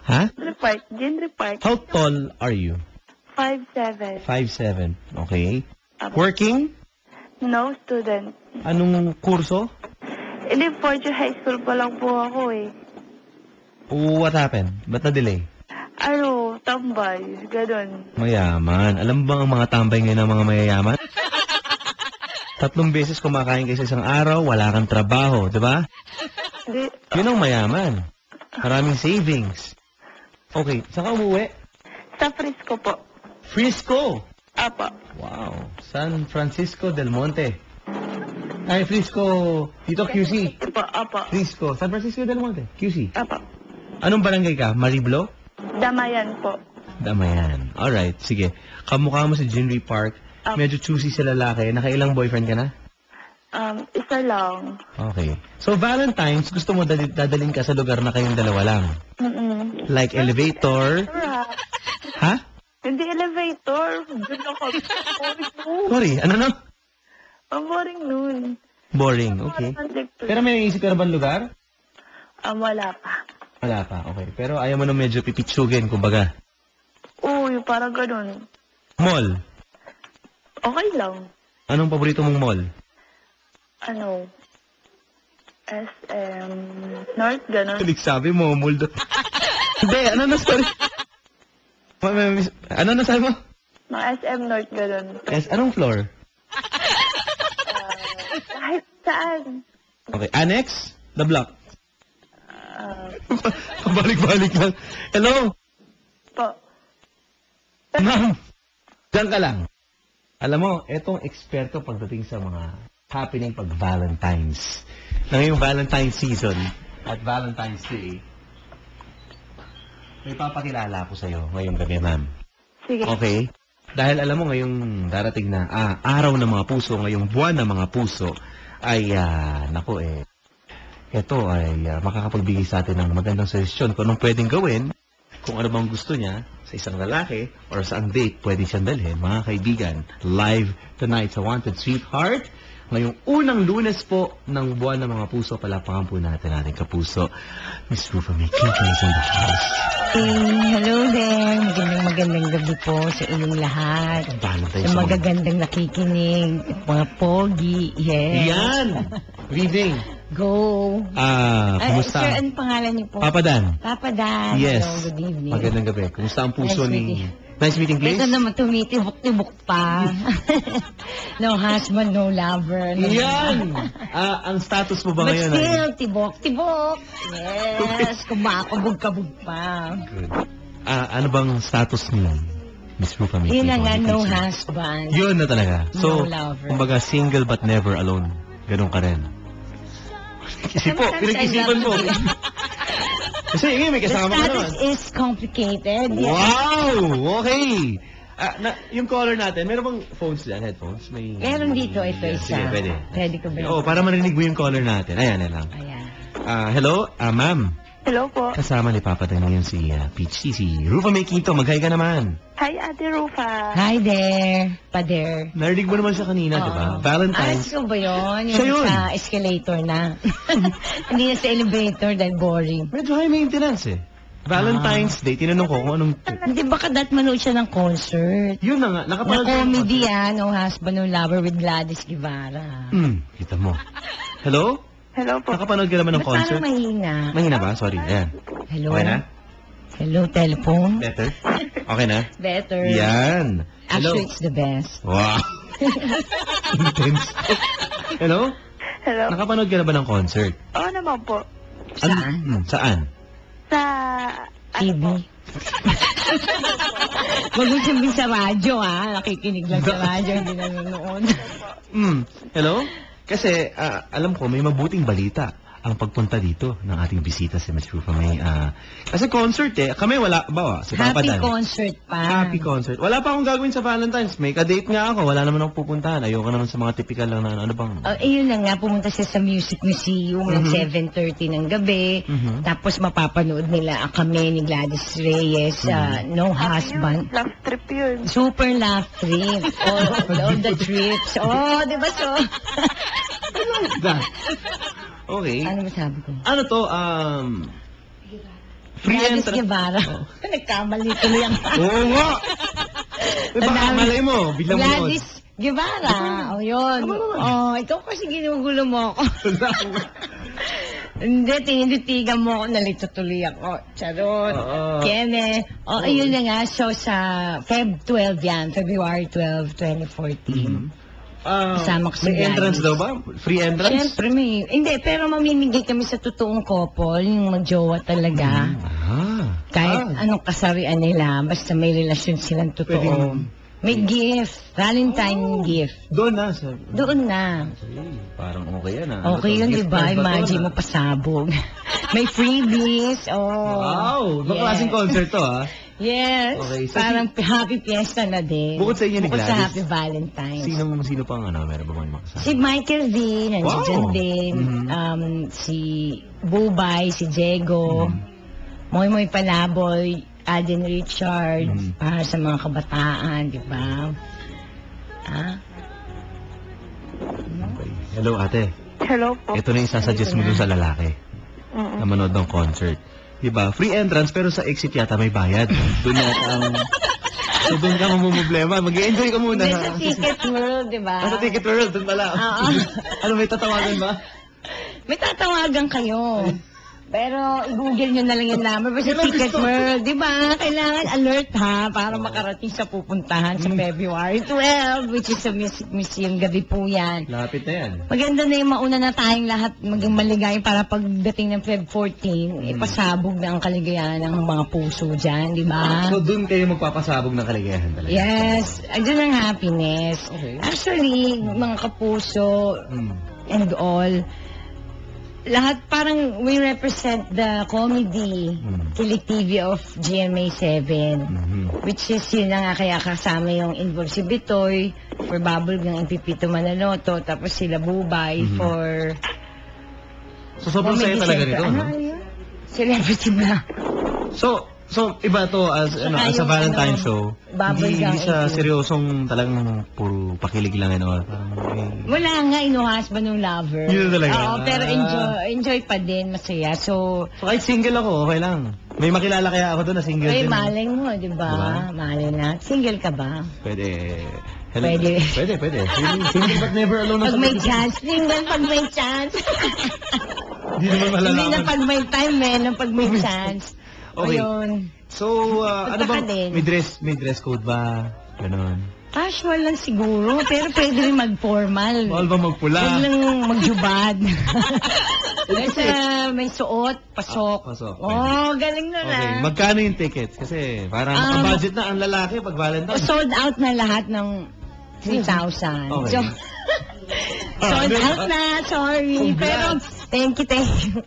Ha? Jeanry Park. How tall are you? 5'7". 5'7". Okay. Apo. Working? No student. Anong kurso? Hindi, 4th year high school pa lang po ako eh. What happened? Ba't na-delay? Tambay, ganun. Mayaman. Alam mo bang ang mga tambay ngayon ng mga mayayaman? 3 beses kumakain kayo sa isang araw, wala kang trabaho, di ba? Hindi, Yun ang mayaman. Maraming savings. Okay, saan ka umuwi? sa Frisco po. Frisco! Apo. Wow. San Francisco del Monte. Ay, Frisco. Dito, QC. Apo. Frisco. San Francisco del Monte. QC. Apo. Anong barangay ka? Mariblo? Damayan po. Damayan. Alright, sige. Kamukha mo si Jinri Park. Medyo choosy sa lalaki. Nakailang boyfriend ka na? Isa lang. Okay. So, Valentine's, gusto mo dadalhin ka sa lugar na kayong dalawa lang? Like elevator? Ha? Hindi elevator. Doon ako. Sorry, ano na? Ang boring nun. Boring, okay. Pero may naisip ka na ba lugar? Wala pa. Wala pa, okay. Pero ayaw mo na medyo pipitsugin, kumbaga. Uy, parang ganun. Mall. Okay lang. Anong paborito mong mall? SM North, ganun. Sabi mo, mall doon. Hindi, ano na story? Ano nasabi mo? Mga SM North, ganun. Yes, anong floor? Kahit saan. Okay, annex? The block? Pabalik-balik lang. Hello? Po. Ma'am, diyan ka lang. Alam mo, etong eksperto pagdating sa mga happening pag Valentine's. Na ngayong Valentine's season at Valentine's Day, may papakilala ko sa'yo ngayong gabi, ma'am. Sige. Okay? Dahil alam mo ngayong darating na araw ng mga puso, ngayong buwan ng mga puso, ay, ito ay makakapagbigay sa atin ng magandang suggestion kung anong pwedeng gawin, kung ano bang gusto niya sa isang lalaki or sa ang date pwede siyang dalhin. Mga kaibigan, live tonight sa Wanted Sweetheart. Ngayong unang Lunes po ng buwan ng mga puso, palapakan po natin ating kapuso. Miss Rufa May Quinto is in the house. Hello there. Magandang gabi po sa inyong lahat. Valentine's Sa mo. magagandang nakikinig, mga pogi. Yes. Yan! Good evening. Go. Kumusta? Sir, anong pangalan niyo po? Papa Dan. Papa Dan. Yes. Hello, good evening. Magandang gabi. Kumusta ang puso Nice ni... meeting. Nice meeting, please. Ito naman tumitibok-tibok pa. No husband, no lover. No Yan! Ang status mo ba But ngayon? still, tibok-tibok. Yes. Kumakabog-kabog pa. Good. Ano bang status ni Miss Rufa May? Yun na nga, Quinto? no husband. Yun na talaga. So, No lover. kumbaga single but never alone. Ganun ka rin. Pinag-isipan mo. Kasi ngayon may The kasama ka status naman. is complicated. Yes. Wow! Okay! Yung caller natin, meron bang phones dyan? Headphones? May... Meron dito, ito Yeah, isa. Sige, pwede. Pwede ko ba? Oo, para marinig mo yung caller natin. Ayan, yan lang. Ayan. Hello, ma'am. Hello po. Kasama ni Papa Dan ngayon si Peachy, si Rufa May Quinto. Mag-hi ka naman. Hi, Ate Rufa. Hi there. Pa-there. Narinig mo naman siya kanina, di ba? Valentine's. Ko ba yun? Yung Siya yun. sa escalator na. Hindi na sa elevator dahil boring. Medyo high maintenance eh. Valentine's Day, tinanong ko kung anong... Hindi ba kadat manood siya ng concert? Yun na nga, Na nakapanood ka ng comedy No Husband, No Lover with Gladys Guevara. Kita mo. Hello? Hello po. Nakapanood ka naman ng Ba't parang concert? mahina? Mahina ba? Sorry. Ayan. Hello? Okay na? Hello, telephone? Better? Okay na? Better. Yan. Hello? Actually, it's the best. Wow. Intense. Hello? Hello. Nakapanood ka na ba ng concert? Oo naman po. Saan? Saan? Sa... TV. Wag mo sabihin sa radyo, Nakikinig lang sa radyo, hindi nanonood. Hello? Kasi, alam ko, may mabuting balita ang pagpunta dito ng ating bisita si Ms. Rufa May. Kasi concert kami wala, bawa, si Papa Happy Dan. concert pa. Happy concert. Wala pa akong gagawin sa Valentine's. May ka-date nga ako. Wala naman akong pupuntahan. Ayoko naman sa mga typical lang na ano bang... Yun na nga, pumunta siya sa Music Museum ng 7:30 ng gabi. Tapos mapapanood nila kami ni Gladys Reyes, No Husband. Love trip yun. Super laugh trip. All the trips. Oh, di ba so? Okay. Ano masabi ko? Ano to, free Gladys entrance. Guevara. Nagkamali tuloy ang... Oo nga! Baka malay mo, biglang mo. Gladys Guevara. Yun. Ikaw kasi ginugulo mo ako. Hindi, tinititigan mo ako, nalito tuloy ako. Charot. Kene. Ayun na nga. So, sa Feb 12 yan. February 12, 2014. Kasama ko si may entrance Gladys. daw ba? Free entrance? Siyempre may. Hindi, pero mamimigay kami sa totoong couple, yung magjowa talaga. Kahit anong kasarian nila, basta may relasyon silang totoo. Pwedeng- May gift. Valentine gift. Doon na. Sa... Doon na. Parang okay yan Okay yun, di ba? Imagine mo pa. pasabog. May freebies. Wow! Ibang klaseng concert to, Yes. Okay, so Parang happy fiesta na din. Bukod sa inyo ni Bukod sa Gladys, happy Valentine's. Sino pang meron ba mga makasama? Si Michael V, nandiyan Wow. din. Si Bubay, si Diego, Moy Palaboy, Alden Richards, para sa mga kabataan, di ba? Okay. Hello, ate. Hello po. Ito na yung sasuggest mo dun sa lalaki na manood ng concert. Diba? Free entrance pero sa exit yata may bayad. Doon yata ang... So doon ka mamumblema. Mag-i-enjoy ka muna. Sa Ticket World, di ba? Sa Ticket World, doon pala. Ano, may tatawagan ba? May tatawagan kayo. Pero i-google nyo na lang yung number. Basta Ticket World, di ba? Kailangan alert ha para makarating sa pupuntahan sa February 12, which is sa Museum. Gabi po yan. Lapit na yan. Maganda na yung mauna na tayong lahat maging maligayang para pagdating ng Feb 14, ipasabog na ang kaligayahan ng mga puso dyan, di ba? So, dun kayo magpapasabog ng kaligayahan talaga? Yes, andyan ang happiness. Okay. Actually, mga kapuso and all, lahat parang we represent the comedy Kilig TV of GMA7, which is yun na nga kaya kasama yung involved si Bitoy for Bubble ng Pipito Manaloto, tapos sila Bubay for So, sobrang saya talaga nito, no? Ano yun? Celebrity na. So, iba to as a Valentine show. Bubble Hindi gang siya ito. seryosong talagang puro pakilig lang ano. Parang Wala nga, inuhas ba ng lover? Yun talaga. Oo, pero enjoy pa din, masaya. So, kahit single ako, okay lang. May makilala kaya ako doon na single ay, din. malay mo, di ba? Diba? Malay na. Single ka ba? Pwede. Pwede. Pwede. Single but never alone. Pag may chance. Single pag may chance. Hindi naman malalaman. Hindi na pag may time, na pag may chance. Okay. Ayun. So, ano Punta ka bang, din. may dress code ba? Ganon. Casual lang siguro, pero pwede rin mag-formal. Bawal ba magpula? Huwag lang magjubad. Basta may suot, pasok. Pasok. Oh, galing na Okay, na. magkano yung tickets? Kasi parang budget na ang lalaki pag Valentine. Sold out na lahat ng 3,000. Okay. So, sold out na, sorry. Pero, thank you.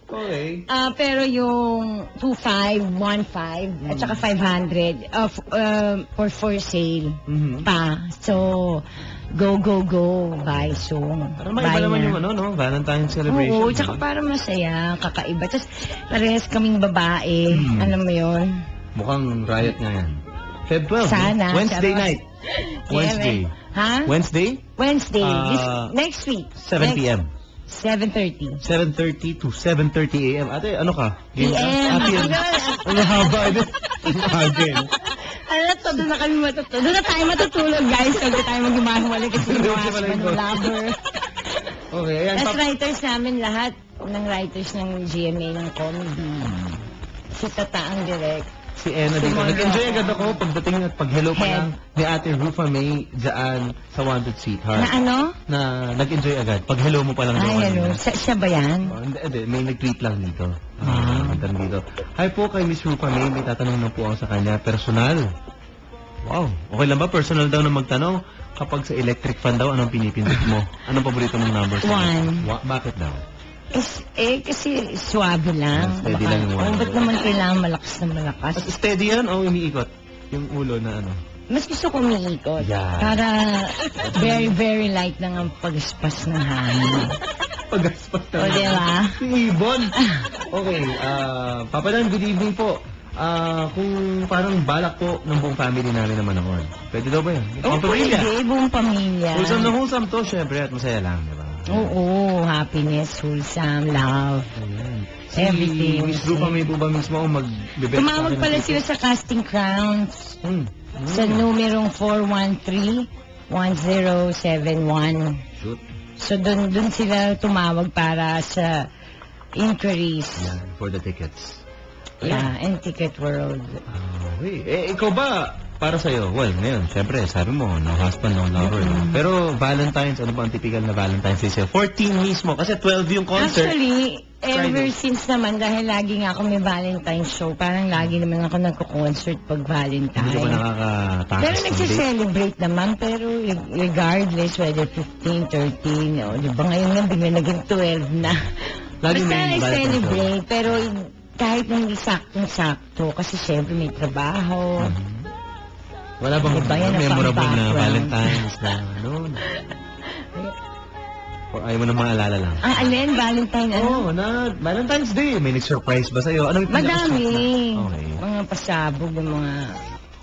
Okay. Pero yung 2,515 at saka 500 for sale pa. So, go, buy soon. Parang maiba naman yung no? Valentine celebration. Oo, tsaka para masaya, kakaiba. Tapos, parehas kaming babae. Alam mo yun? Mukhang riot nga yan. Feb 12. Sana. Wednesday Charot. night. Wednesday. Ha? Wednesday? Wednesday. Next week. 7 p.m. 7:30. 7:30 to 7:30 a.m. Ate, ano ka? Game ka? PM. PM. Ang haba. Again. Ano to, doon na kami matutulog. Doon na tayo matutulog, guys. Huwag tayo mag-imahiwalay kasi ginawas pa ng lover. Okay, ayan. Tapos writers namin lahat ng writers ng GMA ng comedy. Si Tata ang direct. Si Ena dito. Nag-enjoy agad ako pagdating at pag-hello pa lang ni Ate Rufa May dyan sa Wanted Sweetheart. Na ano? Na nag-enjoy agad. Pag-hello mo pa lang daw. Ay, ano? kanina. Siya ba yan? Oh, hindi, may nag-tweet lang dito. Tanong dito. Hi po kay Miss Rufa May. May tatanong na po ako sa kanya. Personal. Wow. Okay lang ba? Personal daw na magtanong. Kapag sa electric fan daw, anong pinipindot mo? Anong paborito mong number? One. Bakit daw? Kasi suwabe lang. Steady lang yung one. Ba't naman kailangan malakas na malakas? At steady yan o umiikot? Yung ulo na ano? Mas gusto ko umiikot. Yeah. Para very, very light lang ang pagaspas ng hangin. Pagaspas na. O, diba? Si Ibon. Okay, Papa Dan, good evening po. Kung parang balak po ng buong family namin na manood. Pwede daw ba yan? Ang pamilya. Pwede, buong pamilya. Wholesome na wholesome to, syempre, at masaya lang, di ba? Oo, happiness, wholesome, love. Ayan. Everything. Si Miss Rupa May po ba mismo ang magbibenta? Tumawag pala sila sa Casting Crowns sa numerong 413-1071. Shoot. So, dun sila tumawag para sa inquiries. Yan, for the tickets. Yeah, and Ticket World. Okay. Ikaw ba, para sa'yo, well, ngayon, syempre, sabi mo, no husband, no lover. Pero Valentine's, ano ba ang typical na Valentine's Day sa'yo? 14 mismo, kasi 12 yung concert. Actually, ever Friday. since naman, dahil lagi nga ako may Valentine's show, parang lagi naman ako nagko-concert pag Hindi ka ba Valentine. nakakatakas Pero ng date? nagse-celebrate naman, pero regardless, whether 15, 13, o di ba ngayon nga, bigla naging 12 na. Lagi Basta may Valentine's nag-celebrate, pero kahit hindi saktong-sakto, kasi syempre may trabaho. Wala bang Diba yan ang memorable na pang-background? Valentine's na ano? Or ayaw mo na maalala lang? Ang alin, Valentine, ano? Oo, na Valentine's Day. May nag-surprise ba sa'yo? Ano yung Madami. Okay. Mga pasabog, yung mga...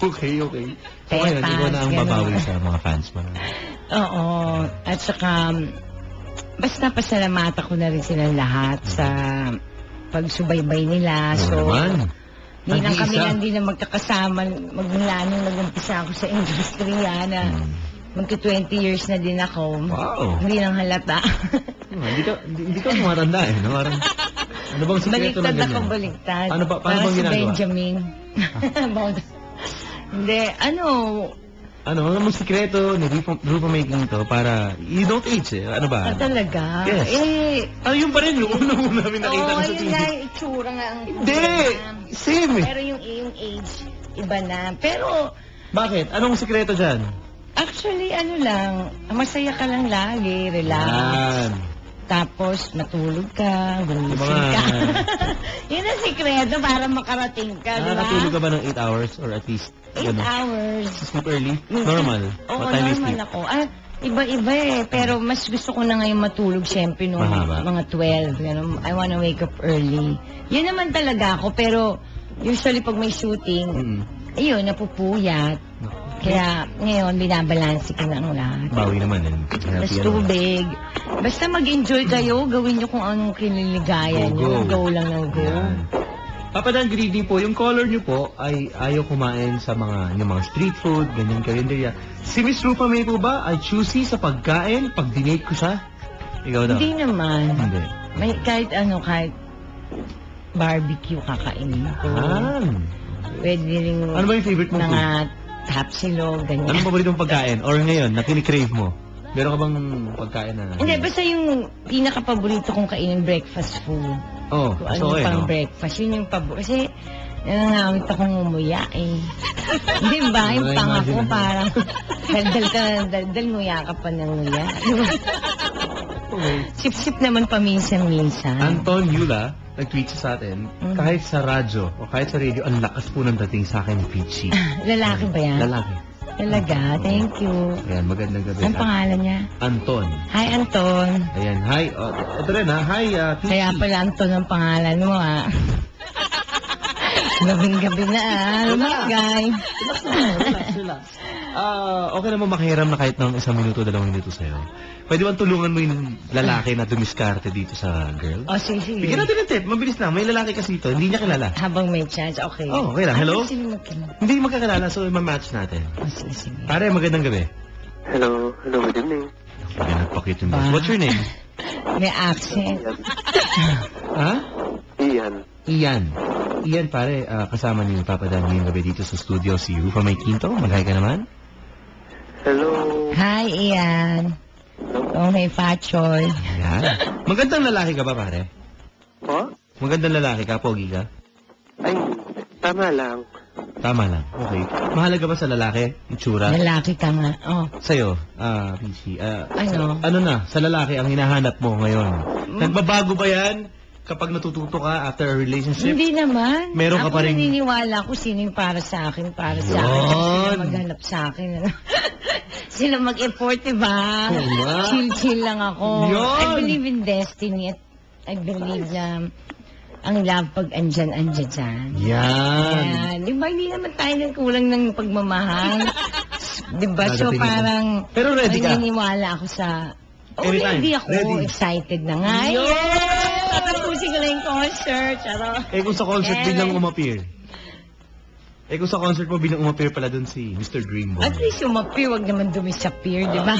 Okay. So ngayon, Tetas, ikaw na ang ganun. babawi sa mga fans mo. Oo. At saka, basta pasalamata ko na rin silang lahat sa pagsubaybay nila. Oo So, naman. di lang kami Nag-iisa. hindi na magkakasama magmula nung nag-umpisa ako sa industriya na magka 20 years na din ako. Wow. Hindi lang halata. Hindi ka tumatanda eh. No? Parang Ano bang sikreto ng Baliktad ako, ganyan? baliktad. Paano Para bang si ginagawa? Benjamin. Hindi, ano, Ano mong sikreto ni Rupa Making to para you don't age eh? Ano ba? talaga? Yes. Yun pa rin yung una namin nakita ko sa yun TV. nga, yung itsura nga ang Hindi! iba na. Same eh. Pero yung age, iba na. Pero, Bakit? Anong sikreto dyan? actually, ano lang, masaya ka lang lagi, relax. Yan. Tapos, matulog ka, gumising Mga- ka. Yun ang sikreto para makarating ka, di ba? Nakakatulog ka ba ng 8 hours or at least 8 hours. sleep early? Normal. Oo, What time is normal sleep? ako. Iba-iba eh. Pero mas gusto ko na ngayon matulog, syempre, nung Mahaba. mga 12. Ganun. I wanna wake up early. Yun naman talaga ako, pero usually pag may shooting, ayun, napupuyat. Kaya ngayon, binabalansi ko na ang lahat. Bawi naman eh. Mas Happy ano. tubig. Basta mag-enjoy kayo, gawin nyo kung anong kiniligayan nyo. Go lang ng go. Yan. Papa Dan, good evening po. Yung color nyo po ay ayaw kumain sa yung mga street food, ganyan karinderya. Si Miss Rupa May po ba ay choosy sa pagkain pag dinate ko siya? Ikaw daw? Hindi naman. Hindi. May kahit barbecue kakainin ko. Pwede rin Ano ba yung favorite mong food? mga tapsilog, ganyan. Anong paborito mong pagkain? Or ngayon, na kinikrave mo? Meron ka bang pagkain na? Hindi, basta yung pinaka-paborito kong kainin breakfast food. Oh, Kung so ano okay, pang no? breakfast. Yun yung paborito. Kasi nangangamit akong umuya eh. Hindi ba? Yung Wala, panga ko imagine. parang daldal ka, daldal nguya ka pa ng nguya. Di ba? Okay. Sip-sip naman paminsan-minsan. Anton Yula, nag-tweet siya sa atin, kahit sa radyo o kahit sa radio, ang lakas po ng dating sa akin, Peachy. Lalaki ba yan? Lalaki. Talaga? Thank you. Ayan, magandang gabi. Anong pangalan niya? Anton. Hi, Anton. Ayan, hi. Oh, ito rin ha. Hi, Peachy. Kaya pala Anton ang pangalan mo, ah. Gabing-gabi na, lumagay. Relax. Okay naman makahiram na kahit ng 1 minuto, 2 minuto sa'yo. Pwede bang tulungan mo yung lalaki na dumiskarte dito sa girl? O, sige. Bigyan natin ng tip. Mabilis lang. May lalaki kasi ito. Hindi niya kilala. Habang may chance, okay. Oh, okay lang. Hello? Sino magkilala? Hindi magkakilala, so ma-match natin. O, sige. Pare, magandang gabi. Hello, good evening. Kaya nagpakit yung boss. What's your name? May accent. Ha? Ian. Ian. Ian, pare, kasama niyo yung Papa Dan ngayong gabi dito sa studio. Si Rufa May Quinto. Mag-hi ka naman. Hello. Hi, Ian. Oh, may Pachoy. Ayan. Magandang lalaki ka ba, pare? Po? Magandang lalaki ka, pogi ka? Ay, tama lang. Tama lang. Okay. Mahalaga ba sa lalaki? Itsura? Lalaki ka nga. Oh. Sa'yo, Pichi. Ano? Ano na, sa lalaki ang hinahanap mo ngayon? Nagbabago ba yan kapag natututo ka after a relationship? Hindi naman. Meron ka Ako pa rin- naniniwala ko sino yung para sa akin, para sa Yun. akin. Sila maghanap sa akin. Ano? Sila mag-effort, diba? Oo nga. Chill-chill lang ako. Yun. I believe in destiny at I believe na ang love pag andyan dyan. Yan. Yan. Di ba, hindi naman tayo nagkulang ng pagmamahal. Di ba? So, Dadatingin mo. parang Pero ready ka? naniniwala ako sa... Oh, Anytime. ready ako. Ready. Excited na nga. Yun. Yes! Tatapusin ko lang yung concert. Charo. Kung sa concert Yes. biglang umappear. Kung sa concert mo biglang umappear pala dun si Mr. Dreamboy. At least umappear, wag naman dumisappear, di ba?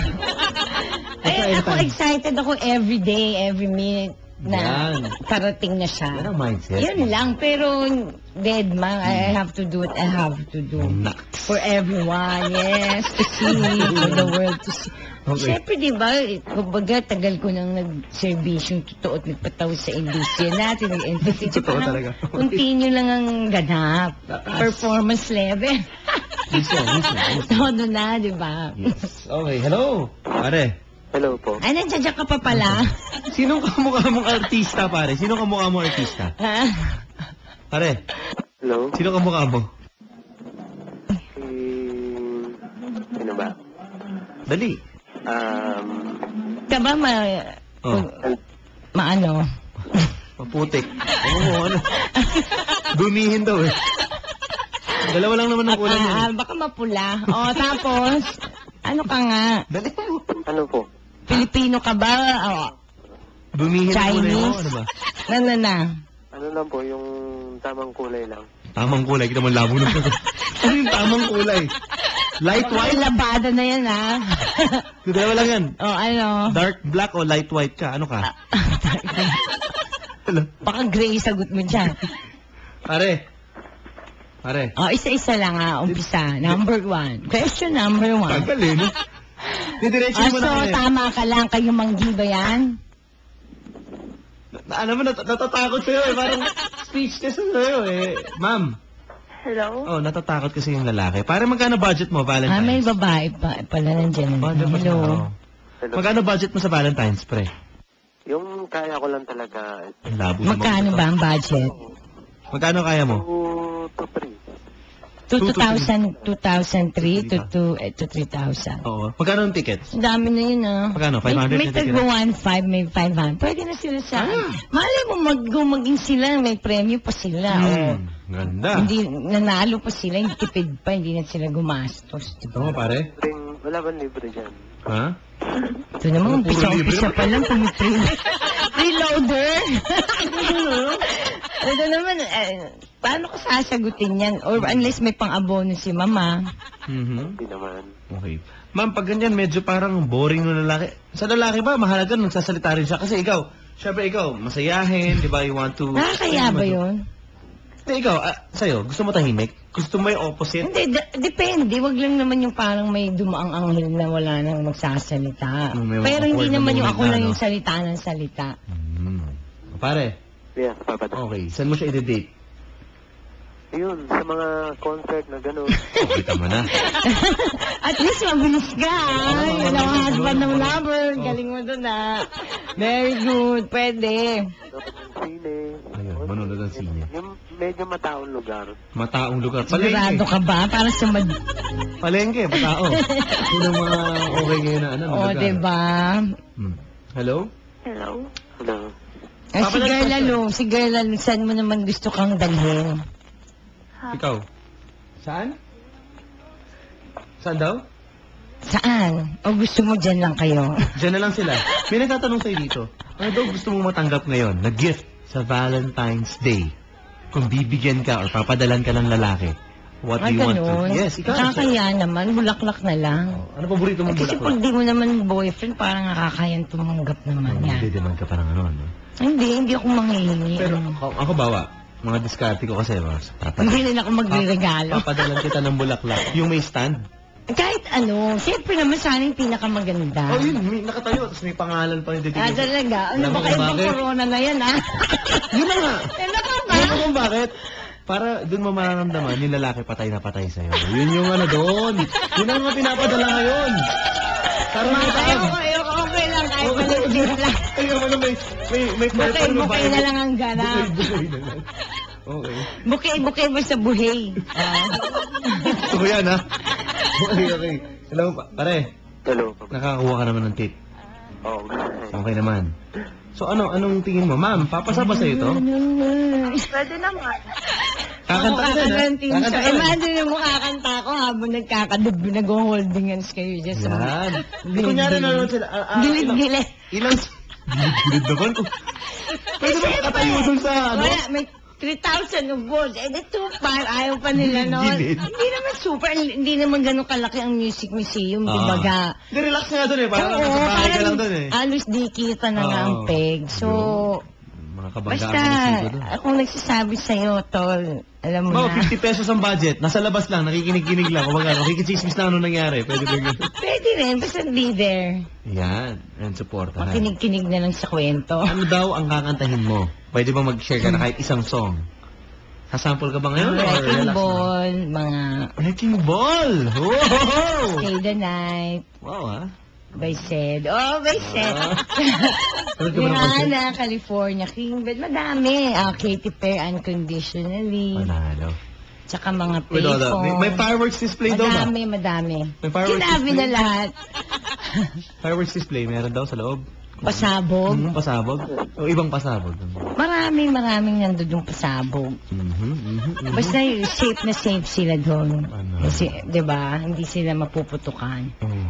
Ay, Ako excited ako every day, every minute na Yan. parating na siya. Yan ang mindset. Yun lang, pero dead man, I have to do what I have to do. Naks. For everyone, yes, to see, for the world to see. Okay. Siyempre, di ba, kumbaga, tagal ko nang nag-servisyon totoo at nagpatawid sa industriya natin, nag-empathy. Totoo talaga. Continue lang ang ganap. Performance level. Minsan. Todo na, di ba? Yes. Okay, hello. Pare, Hello po. Ay, nandiyan ka pa pala. sinong kamukha mong artista, pare? Sinong kamukha mong artista? Ha? Pare, Hello. sino kamukha mo? Sino ba? Dali. Ka ba Oh. maano? Maputik. Ano? Dumihin daw eh. Dalawa lang naman ang kulay niya. Baka mapula. O, tapos, ano ka nga? Dali mo. Ano po? Pilipino ka ba? O, Dumihin ang kulay mo. Chinese? Ano ba? na. Ano lang po, yung tamang kulay lang. Tamang kulay. Kita mo labo na po. Ano yung tamang kulay? Light Ay, white? labada na yan, ha? Dalawa lang yan. O, ano? Dark black o light white ka? Ano ka? Baka Gray sagot mo dyan. Pare. O, isa-isa lang umpisa. Number 1. Question number 1. Tagal eh, no? Didiretso mo So, na tama ka lang. Kayo manggi ba yan? Alam mo, natatakot sa'yo eh. Parang speechless sa'yo eh. Ma'am. Hello? Oh, natatakot kasi yung lalaki. Pare, magkano budget mo, Valentine's? May babae pala nandiyan. Hello. Hello. Hello. Magkano budget mo sa Valentine's, pre? Yung kaya ko lang talaga, Ang labo Magkano ba ang budget? Magkano kaya mo? 2 to 3. 2003 to 3,000. Oo. Magkano ang tickets? Ang dami na yun, Magkano? 500 May na ticket? tagwa 1,500, may 500. Pwede na sila sa... Malay mo, maging sila, may premyo pa sila. Ganda. Hindi, nanalo pa sila, hindi tipid pa, hindi na sila gumastos. Ito mo, pare? Wala ba libre dyan? Ha? Ito naman, Puro libre umpisa naman. pa lang, Reloader! Ito naman, paano ko sasagutin yan? Or unless may pang-abono si mama. Hindi naman. Okay. Ma'am, pag ganyan, medyo parang boring ng lalaki. Sa lalaki ba, mahalaga nagsasalita rin siya. Kasi ikaw, syempre ikaw, masayahin, di ba? You want to... Nakakaya ba yun? Hindi, ikaw, sa'yo, gusto mo tahimik? Gusto mo yung opposite? Hindi, depende. Wag lang naman yung parang may dumaang anghel na wala nang magsasalita. May Pero hindi awkward na naman yung moment ako na, lang no? yung salita ng salita. Pare, Yeah, papadala. okay. Saan mo siya i-date? Yun, sa mga concert na gano'n. Kita mo na. At least mabilis ka. Yun ang husband ng lover. Galing mo dun Very good. Pwede. Sine. Ayun, manonood ng sine. Yung medyo mataong lugar. Mataong lugar. Sigurado ka ba? Para sa Palengke, matao. Yun ang mga okay ngayon na ano. O, lugar. diba? Hello? Hello? Hello. Si Girl Lalo, saan mo naman gusto kang dalhin? Ikaw? Saan? Saan daw? Saan? O gusto mo dyan lang kayo? Diyan na lang sila. May nagtatanong sa'yo dito. Ano daw gusto mong matanggap ngayon na gift sa Valentine's Day? Kung bibigyan ka or papadalan ka ng lalaki, what do you want to? Ganun. Yes, ikaw. Nakakaya naman, bulaklak na lang. Ano paborito mong Kasi bulaklak? pag di mo naman boyfriend, parang nakakayang tumanggap naman yan. Hindi naman ka pa ng ano, no? Hindi ako manghihingi. Pero ako bawa, mga diskarte ko kasi, Hindi rin ako magre-regalo. papadalan kita ng bulaklak. Yung may stand. Kahit ano, siyempre naman sana yung pinakamaganda. Oh, yun, may nakatayo, tapos may pangalan pa rin dito. Talaga? Ano Alam mo ba kung kayo ng bakit? corona na yan, Yun na nga. Ano ka ba? Alam mo kung bakit? Para doon mo mararamdaman, yung lalaki patay na patay sa'yo. Yun yung ano doon. Yun ang mga pinapadala ngayon. Para Okay lang, kahit maliit lang. Ayaw mo na may purple na Bukay na lang ang ganap. Bukay na lang. Okay. Bukay mo sa buhay. Gusto ko yan, ha? Okay. Hello, pare. Hello. Nakakuha ka naman ng tip. Oh, Okay naman. So anong tingin mo? Ma'am, papasa ba sa'yo to? Pwede naman. Kakanta ka din, ha? Kakanta ka din. Imagine mo kakanta ko habang nag-holding hands kayo dyan sa Yan. Di kunyari na naman sila. Gilid-gilid. Ilang... Gilid naman ko. Pwede ba makatayo dun sa ano? Wala, may 3,000 ubos. Eh, di 2,500. Ayaw pa nila noon. Gilid. Hindi naman super. Hindi naman ganun kalaki ang music museum. Kumbaga. Hindi, relax nga dun eh. Parang Oo, nasa bahay ka parang lang dun eh. alos di kita na nga ang Oo. peg. So, Mga kabangga basta, ang dun. kung nagsasabi sa'yo, tol, alam mo Bao, na. 50 pesos ang budget. Nasa labas lang, nakikinig-kinig lang. Kung magkano, nakikichismis lang ano nangyari. Pwede ba yun? Pwede rin, basta be there. Yan, and support. Ha? Makinig-kinig na lang sa kwento. Ano daw ang kakantahin mo? Pwede ba mag-share ka na kahit isang song? Sasample ka ba ngayon? or Wrecking relax na? Ball, mga Wrecking Ball! Wow! Stay the Night, Wow, ha? by Sed. Oh, by Sed. Ano ka ba ng concert? Rihanna, California King Bed. Madami. Katy Perry, Unconditionally. Panalo. Tsaka mga With all that, payphone. may fireworks display daw ba? Madami. May fireworks Sinabi display? na lahat. Fireworks display, meron daw sa loob. Pasabog. Pasabog? O ibang pasabog? Maraming nandun yung pasabog. Basta safe na safe sila doon. Ano? Kasi, di ba, hindi sila mapuputukan. Oh.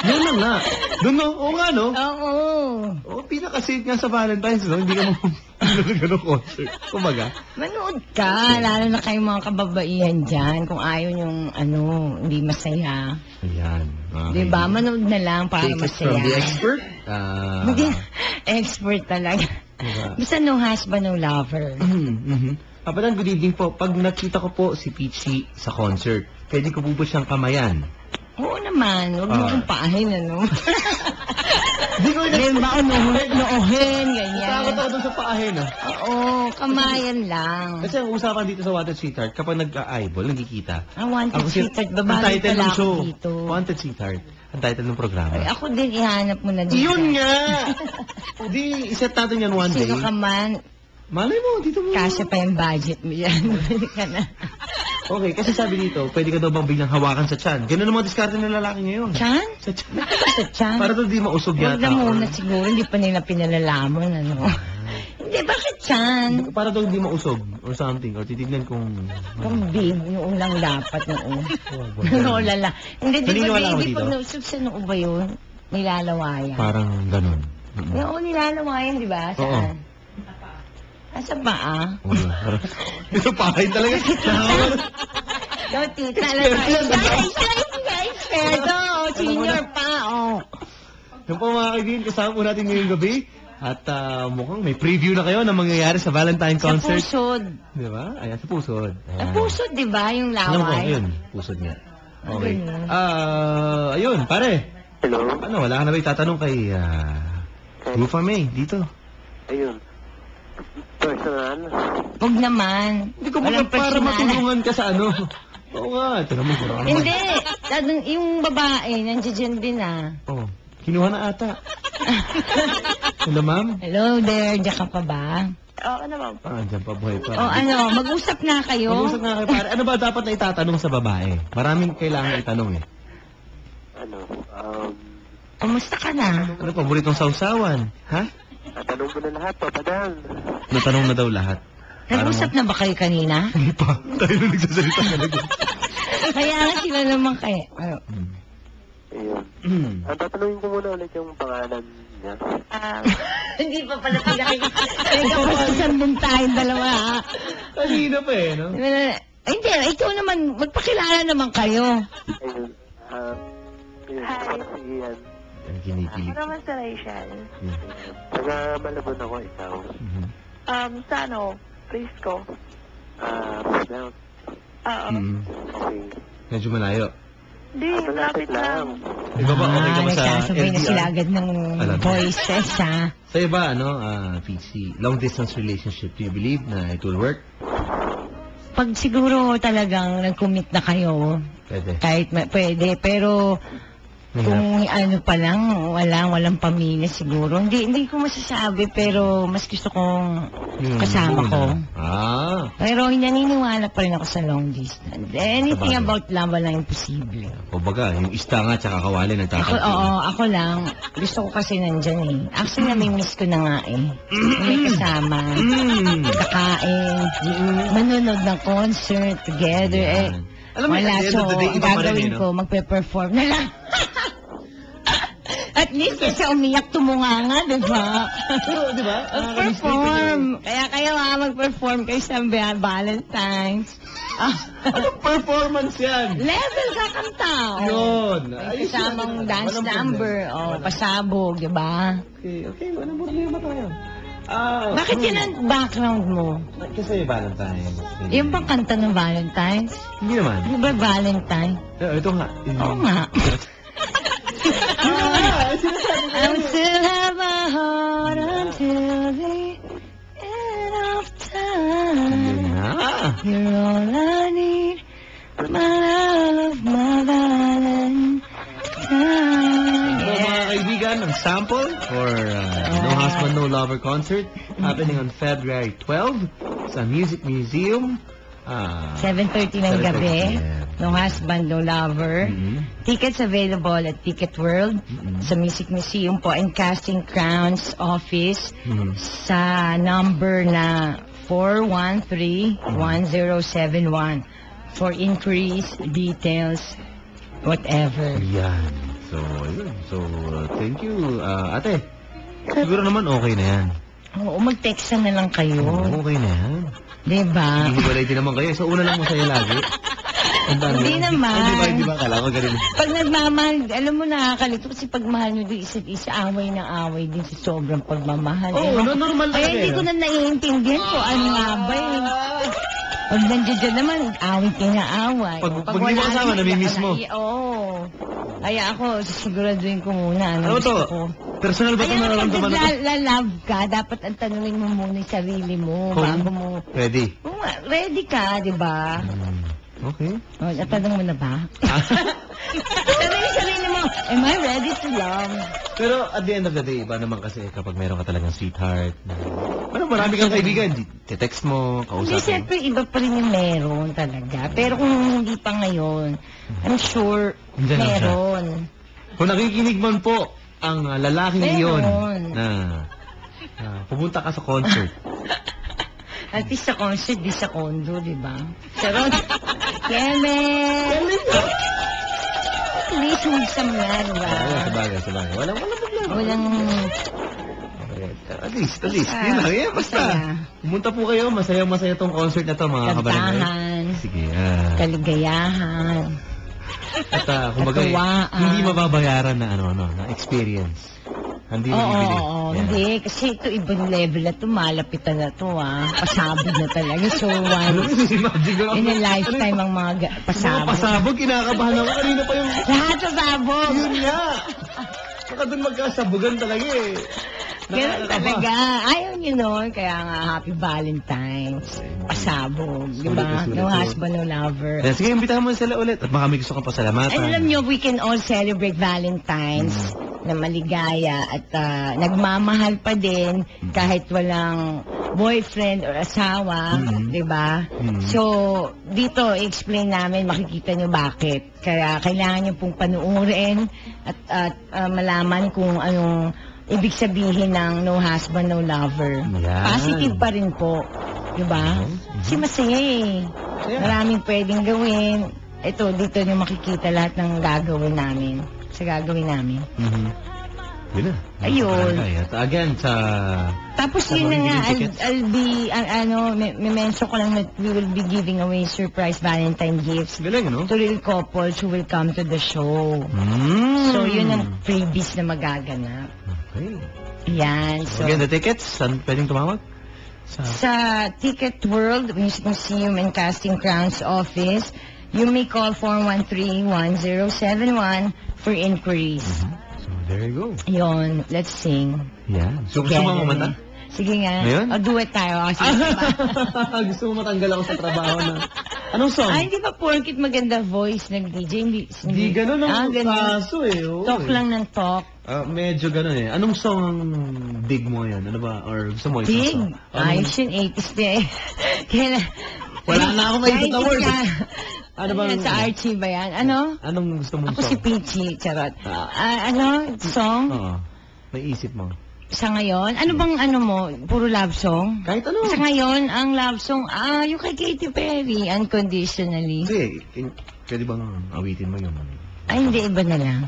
Yun lang nga. Doon no? Oo nga no? Oo. Oo, pinaka-safe nga sa Valentine's, no? Hindi ka mo gano'ng concert. Kumbaga. Manood ka, lalo na kayong mga kababaihan dyan. Kung ayaw yung, hindi masaya. Ayan. Okay. Di ba? Manood na lang para Take it from masaya. the expert. Hindi, expert talaga. Diba? Basta no husband, no lover. Kapitan, good evening po. Pag nakita ko po si Peachy sa concert, pwede ko po ba siyang kamayan? Oo naman, huwag mo kong paahin, ano? Di ko Hindi ba, noohin, ganyan. Takot ako doon sa paahin, ah. Oo, kamayan lang. Kasi ang usapan dito sa Wanted Sweetheart, kapag nag-eyeball, nagkikita. Ang wanted Ako sweetheart, ang babae title pala ng ako show, dito. Wanted Sweetheart. Ang title ng programa. Ay, ako din, ihanap mo na dito. Yun nga! Di, iset natin yan one day. Sino ka man, Malay mo, dito mo. kasya pa yung budget mo yan. Bili ka na. Okay, kasi sabi dito, pwede ka daw bang biglang hawakan sa tiyan. Ganun ang mga diskarte ng lalaki ngayon. Chan? Sa tiyan. Sa tiyan? Para daw di mausog Huwag yata. na muna siguro, hindi pa nila pinalalamon, ano. Hindi, bakit chan? Para daw di mausog or something. Or titignan kung... Kung babe, noong lang dapat noong. Wag. Lola lang. Hindi, di ba Naniniwala ako baby, dito. pag nausog sa noo ba yun? Nilalawayan. Parang ganun. Oo, nilalawayan, di ba? Saan? Asa ba, ah? Ito pahay talaga. Daw, tita, alam mo. Experto, senior pa, oh. Yung po mga kaibigan, kasama po natin ngayong gabi. At mukhang may preview na kayo ng mangyayari sa Valentine Sa concert. pusod. Di ba? Ayan, sa pusod. Sa pusod, di ba? Yung Alam ko, laway. yun. Pusod nga. Okay. Ganun. Ayun, pare. Hello? Ano, wala ka na ba itatanong kay Rufa May dito? Ayun. Personal? Huwag naman. Hindi ko Walang para personalan. matulungan ka sa ano. Oo nga, ito naman. Puro ka naman. Hindi. Yung babae, nandiyan din, ah. Oh, kinuha na ata. Hello, ma'am? Hello there, diyan ka pa ba? Oo naman po. Dyan pa, buhay pa. O ano, mag-usap na kayo? Mag-usap nga kayo, pare. Ano ba dapat na itatanong sa babae? Maraming kailangan itanong eh. Ano? Kumusta ka na? Ano paboritong sausawan? Ha? Natanong mo na lahat, papadal. Natanong na daw lahat. Nag-usap na ba kayo kanina? Hindi pa. Tayo na nagsasalita talaga. Kaya nga sila naman kayo. Ano? Ayun. Hmm. Tatanungin ko muna ulit yung pangalan niya. Hindi pa pala pinag-kapastusan din tayong dalawa, ha? Kanina pa eh, no? Ay, hindi, ikaw naman, magpakilala naman kayo. Ayun. Ayun. Hi. Si Ian. Ang kinikilig. Ako naman sa Rachel. Taga Malabon ako, ikaw. Sa ano, Prisco. Mount. Oo. Okay. Medyo malayo. Di, malapit lang. Ikaw ba, okay ka ba sa Nagkasabay na sila LDR? agad ng Alam mo. voices, ha? Sa'yo ba, ano, PC, long distance relationship, do you believe na it will work? Pag siguro talagang nag-commit na kayo, Pwede. kahit pwede, pero kung ano pa lang, walang pamilya siguro. Hindi ko masasabi, pero mas gusto kong kasama ko. Pero naniniwala pa rin ako sa long distance. Anything Sabagay. about love, walang imposible. O baga, yung ista nga tsaka kawali Ako, nagtatampo. oo, ako lang. Gusto ko kasi nandyan eh. Actually, nami-miss ko na nga eh. May kasama, kakain, manonood ng concert together. Eh, Alam mo, wala, at the end so, of the day, ang iba pa rin gagawin eh, no? ko, magpe-perform na lang. At least kasi umiyak tumunga nga, di ba? Pero, di ba? Mag-perform. Kaya kayo mag-perform kayo sa Valentine's. Anong performance yan? Level kakanta. Yun. May kasamang yan. dance Walang number. problema. Pasabog, di ba? Okay, walang problema tayo. Bakit yun ang background mo? Kasi Valentine's. Yung bang kanta ng Valentine's? Hindi naman. Di ba Valentine? Ito nga. Oo nga. I will still have my heart until the end of time. You're all I need, my love, my Valentine. So mga kaibigan, ang sample for No Husband, No Lover concert happening on February 12 sa Music Museum. 7:30 ng 7:30 gabi. p.m. No husband, no lover. Tickets available at Ticket World sa Music Museum po and Casting Crowns Office sa number na 413-1071 for inquiries, details, whatever. Yan. So, ayun. So, thank you. Ate, siguro naman okay na yan. Oo, mag-text na lang kayo. Okay na yan. Diba? Hihiwalay din naman kayo. So, una lang mo sa'yo lagi. Hindi naman. Hindi ba? Kala ko ganun. Pag nagmamahal, alam mo nakakalito kasi pag mahal nyo din isa't isa, away ng away din sa sobrang pagmamahal. Oo, normal Kaya talaga hindi yun. ko na naiintindihan ko ano nga ba eh. Pag nandiyan dyan naman, away kayo na away. Pag hindi mo kasama, namimiss mo. Oo. Kaya ako, sisiguraduhin ko muna. Ano to? Ko. Personal ba ito Kaya pag nararamdaman ko? nagla-love ka, dapat ang tanungin mo muna yung sarili mo. Kung Bago mo. ready. Kung ready ka, di ba? Okay. O, natanong mo na ba? Tanong yung sarili mo, am I ready to love? Pero at the end of the day, iba naman kasi kapag meron ka talagang sweetheart. Ano, marami kang kaibigan. Te-text mo, Hindi, kausapin. siyempre, iba pa rin yung meron talaga. Pero kung hindi pa ngayon, I'm sure Nandiyan lang siya. meron. Kung nakikinig man po ang lalaking Meron. iyon na pumunta ka sa concert. At least sa concert, di sa condo, di ba? Charot. Keme! At least hugsam nga, di ba? Sabagay. Walang problema. Walang... At least. Basta, Yun lang, basta. masaya. Pumunta po kayo, masaya tong concert na to, mga kabarangay. Kantahan, Sige, kaligayahan. At kumbaga, Katuwaan. hindi mababayaran na na experience. Hindi mo bibili. Oo, Yan. hindi. Kasi ito, ibang level na ito. Malapitan na ito, Pasabog na talaga. So, Ano once imagine ko lang. in a lifetime ang mga Mga pasabog. pasabog, kinakabahan ako. Kanina pa yung... Lahat pasabog. Yun nga. Baka doon magkasabugan talaga eh. Ganun talaga. Ayaw nyo nun. Kaya nga, happy Valentine's. Pasabog. Di ba? Sulit, No sulit. husband, no lover. Kaya sige, imbitahan mo sila ulit. At baka may gusto kang pasalamatan. And alam nyo, we can all celebrate Valentine's na maligaya at nagmamahal pa din kahit walang boyfriend or asawa, di ba? So, dito, i-explain namin, makikita nyo bakit. Kaya kailangan nyo pong panuorin at malaman kung anong ibig sabihin ng no husband, no lover. Yan. Positive pa rin po. Di ba? Kasi masaya eh. Maraming pwedeng gawin. Ito, dito nyo makikita lahat ng gagawin namin. Sa gagawin namin. Yun na. Ayun. At again, sa... Tapos Sa yun na mga nga, tickets. I'll be, may mention ko lang that we will be giving away surprise Valentine gifts Galing, no? to real couples who will come to the show. So, yun ang freebies na magaganap. Okay. Yan. So, Again, the tickets, saan pwedeng tumawag? sa Ticket World Music Museum and Casting Crowns office, you may call 413-1071 for inquiries. So, there you go. Yon, let's sing. Yan. So, gusto mo kumanta? Sige nga. Ngayon? O, duet tayo. Sige ba? Gusto mo matanggal ako sa trabaho na... Anong song? Ay, di ba porkit maganda voice ng-DJ? Hindi ganun ang ganun. kaso eh. Oo, Talk eh. lang ng talk. Medyo ganun eh. Anong song ang dig mo yan? Ano ba? Or gusto mo isang Big. song? Ayos yun, 80s din. Kaya Wala na ako maisip na word. Ano ba? Sa Archie ba yan? Ano? Anong gusto mong Ako si song? Peachy, charot. Ano? Song? Oo. May isip mo. Sa ngayon? Ano bang ano mo? Puro love song? Kahit ano. Sa ngayon, ang love song, yung kay Katy Perry, Unconditionally. Kasi, pwede bang awitin mo yung... Ay, hindi, iba na lang.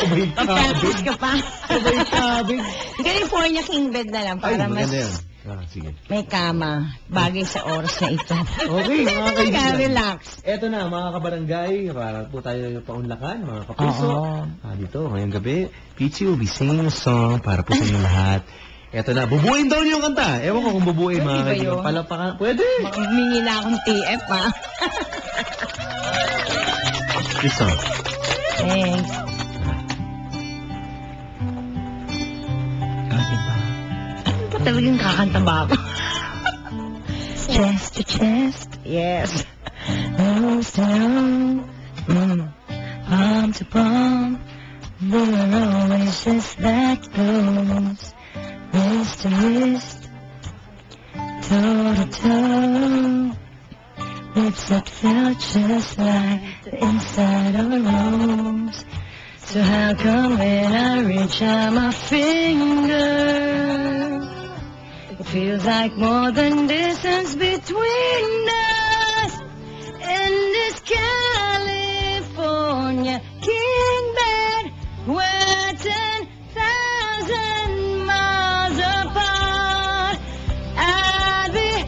Sabay Tapos ka pa. Sabay kabig. California King Bed na lang Ay, para mas maganda yan. Sige. may kama. Bagay sa oras na ito. Okay, mga Talaga, kaibigan. relax. Eto na, mga kabarangay, para po tayo paunlakan, mga kapuso. Oo. Dito, ngayong gabi, Peachy will be singing a song para po sa inyo lahat. Eto na, bubuin daw niyo yung kanta. Ewan ko kung bubuin, Pwede mga ba kaibigan. yun? Palapakan. Pwede. Humingi na akong TF, ha? This song. Thanks. Diba? Ano ba talagang kakanta ba ako? Chest to chest, yes. Nose to nose, palm to palm. We're always just that close. Wrist to wrist, toe to toe. Lips that felt just like the inside of a rose. So how come when I reach out my finger, it feels like more than distance between us and this California king bed, we're 10,000 miles apart. I'd be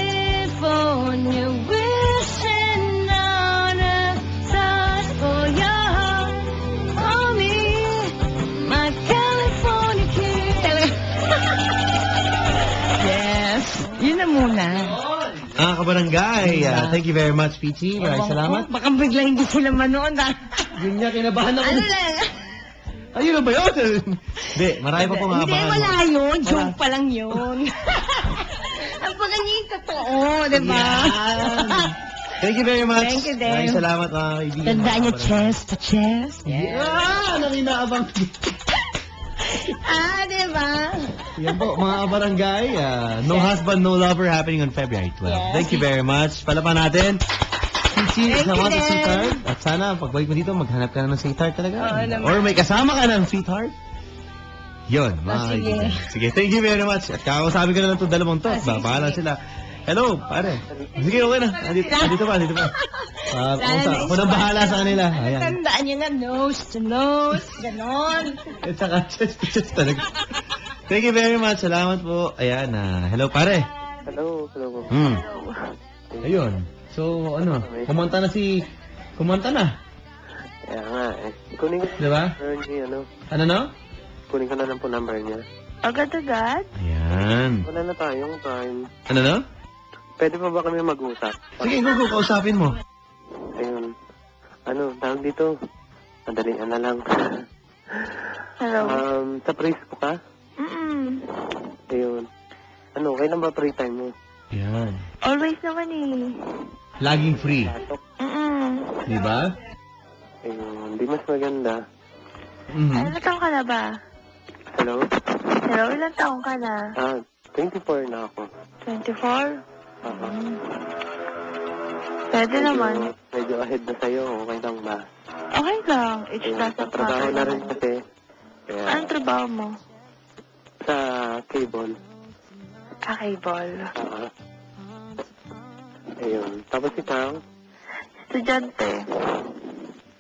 California wish Kabarangay. Thank you very much, Peachy. Maraming salamat. Baka bigla hindi sila manood. Yun nga, kinabahan ako. Ano lang? Ayun na ba yun? Hindi, marami pa po mga Hindi, abangan. wala yun. Joke pa lang yun. Ang pag yung totoo, di ba? Yan. Thank you very much. Thank you, Dave. Maraming salamat, mga kaibigan. Tandaan niyo, Mga chest to chest. Yeah, anong inaabang. Di ba? Yan po, mga barangay. No husband, no lover happening on February 12. Yes. Thank you very much. Palapan natin. Chichi, Thank sa you, mga Dave. sweetheart. At sana, pagbalik mo dito, maghanap ka na ng sweetheart talaga. Oo naman. Or may kasama ka ng sweetheart. Yun, mga sige. kaibigan. Sige, thank you very much. At kakausapin ko na lang itong dalawang to. Sige, Bahala sige. sila. Hello, pare. Sige, okay na. Andito pa. Ako nang bahala sa kanila. Ayan. Tandaan niyo na, nose to nose. Ganon. At saka, chest talaga. Thank you very much. Salamat po. Ayan, hello, pare. Hello, hello. Ayun. So, ano, kumanta na. Kaya nga eh. Kunin ko Di ba? number niya, ano? Ano, no? Kunin ko na lang po number niya. Agad-agad? Ayan. Wala na tayong time. Ano, no? Pwede pa ba kami mag-usap? Sige, go, kausapin mo. Ayun. Ano, tawag dito. Madalian na lang. Hello? Sa preschool ka? Ayun. Ano, kailan ba free time mo? Ayan. Always naman eh. Laging free. Pasok. Di ba? Ayun, di mas maganda. Ilan taong ka na ba? Hello? Hello, ilan taong ka na? 24 na ako. 24? Uh-huh. Pwede naman. Medyo ahead na sa'yo. Okay lang ba? Okay lang. It's Ayun, not a trabaho na rin problem. kasi. Kaya, Anong trabaho mo? sa cable. Cable. Ayun. Tapos ikaw, Estudyante.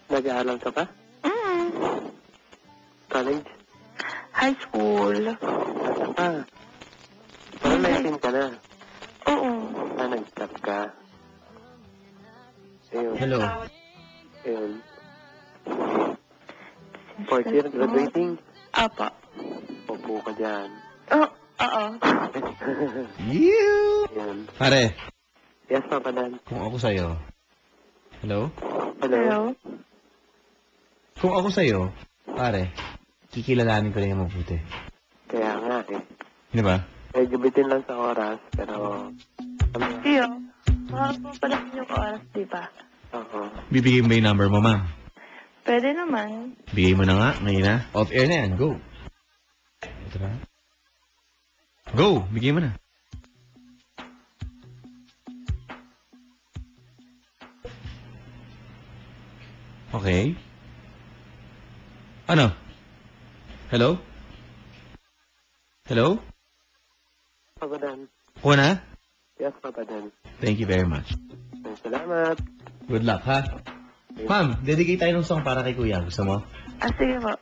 nag-aaral ka pa? College? High school. Parang 19 ka na. Oo. Nag-stop ka. Ayun. Hello. Ayun. Fourth year graduating. Apa. Opo ka dyan. Oo. You! Ayun. Pare, Yes, Papa Dan. kung ako sa'yo. Hello? Hello. Kung ako sa'yo, pare, kikilalanin ko na yung mabuti. Kaya nga eh. Di ba? Medyo bitin lang sa oras, pero... Iyo. Makakapalas yung oras, di ba? Oo. Bibigay mo ba yung number mo, ma'am? Pwede naman. Bigay mo na nga, ngayon na. Off-air na yan, go. Ito na. Go, bigay mo na. Okay. Ano? Hello? Hello? Papa Dan. Kuha na? Yes, Papa Dan. Thank you very much. Salamat. Good luck, ha? Ma'am, dedicate tayo ng song para kay Kuya. Gusto mo? Sige po.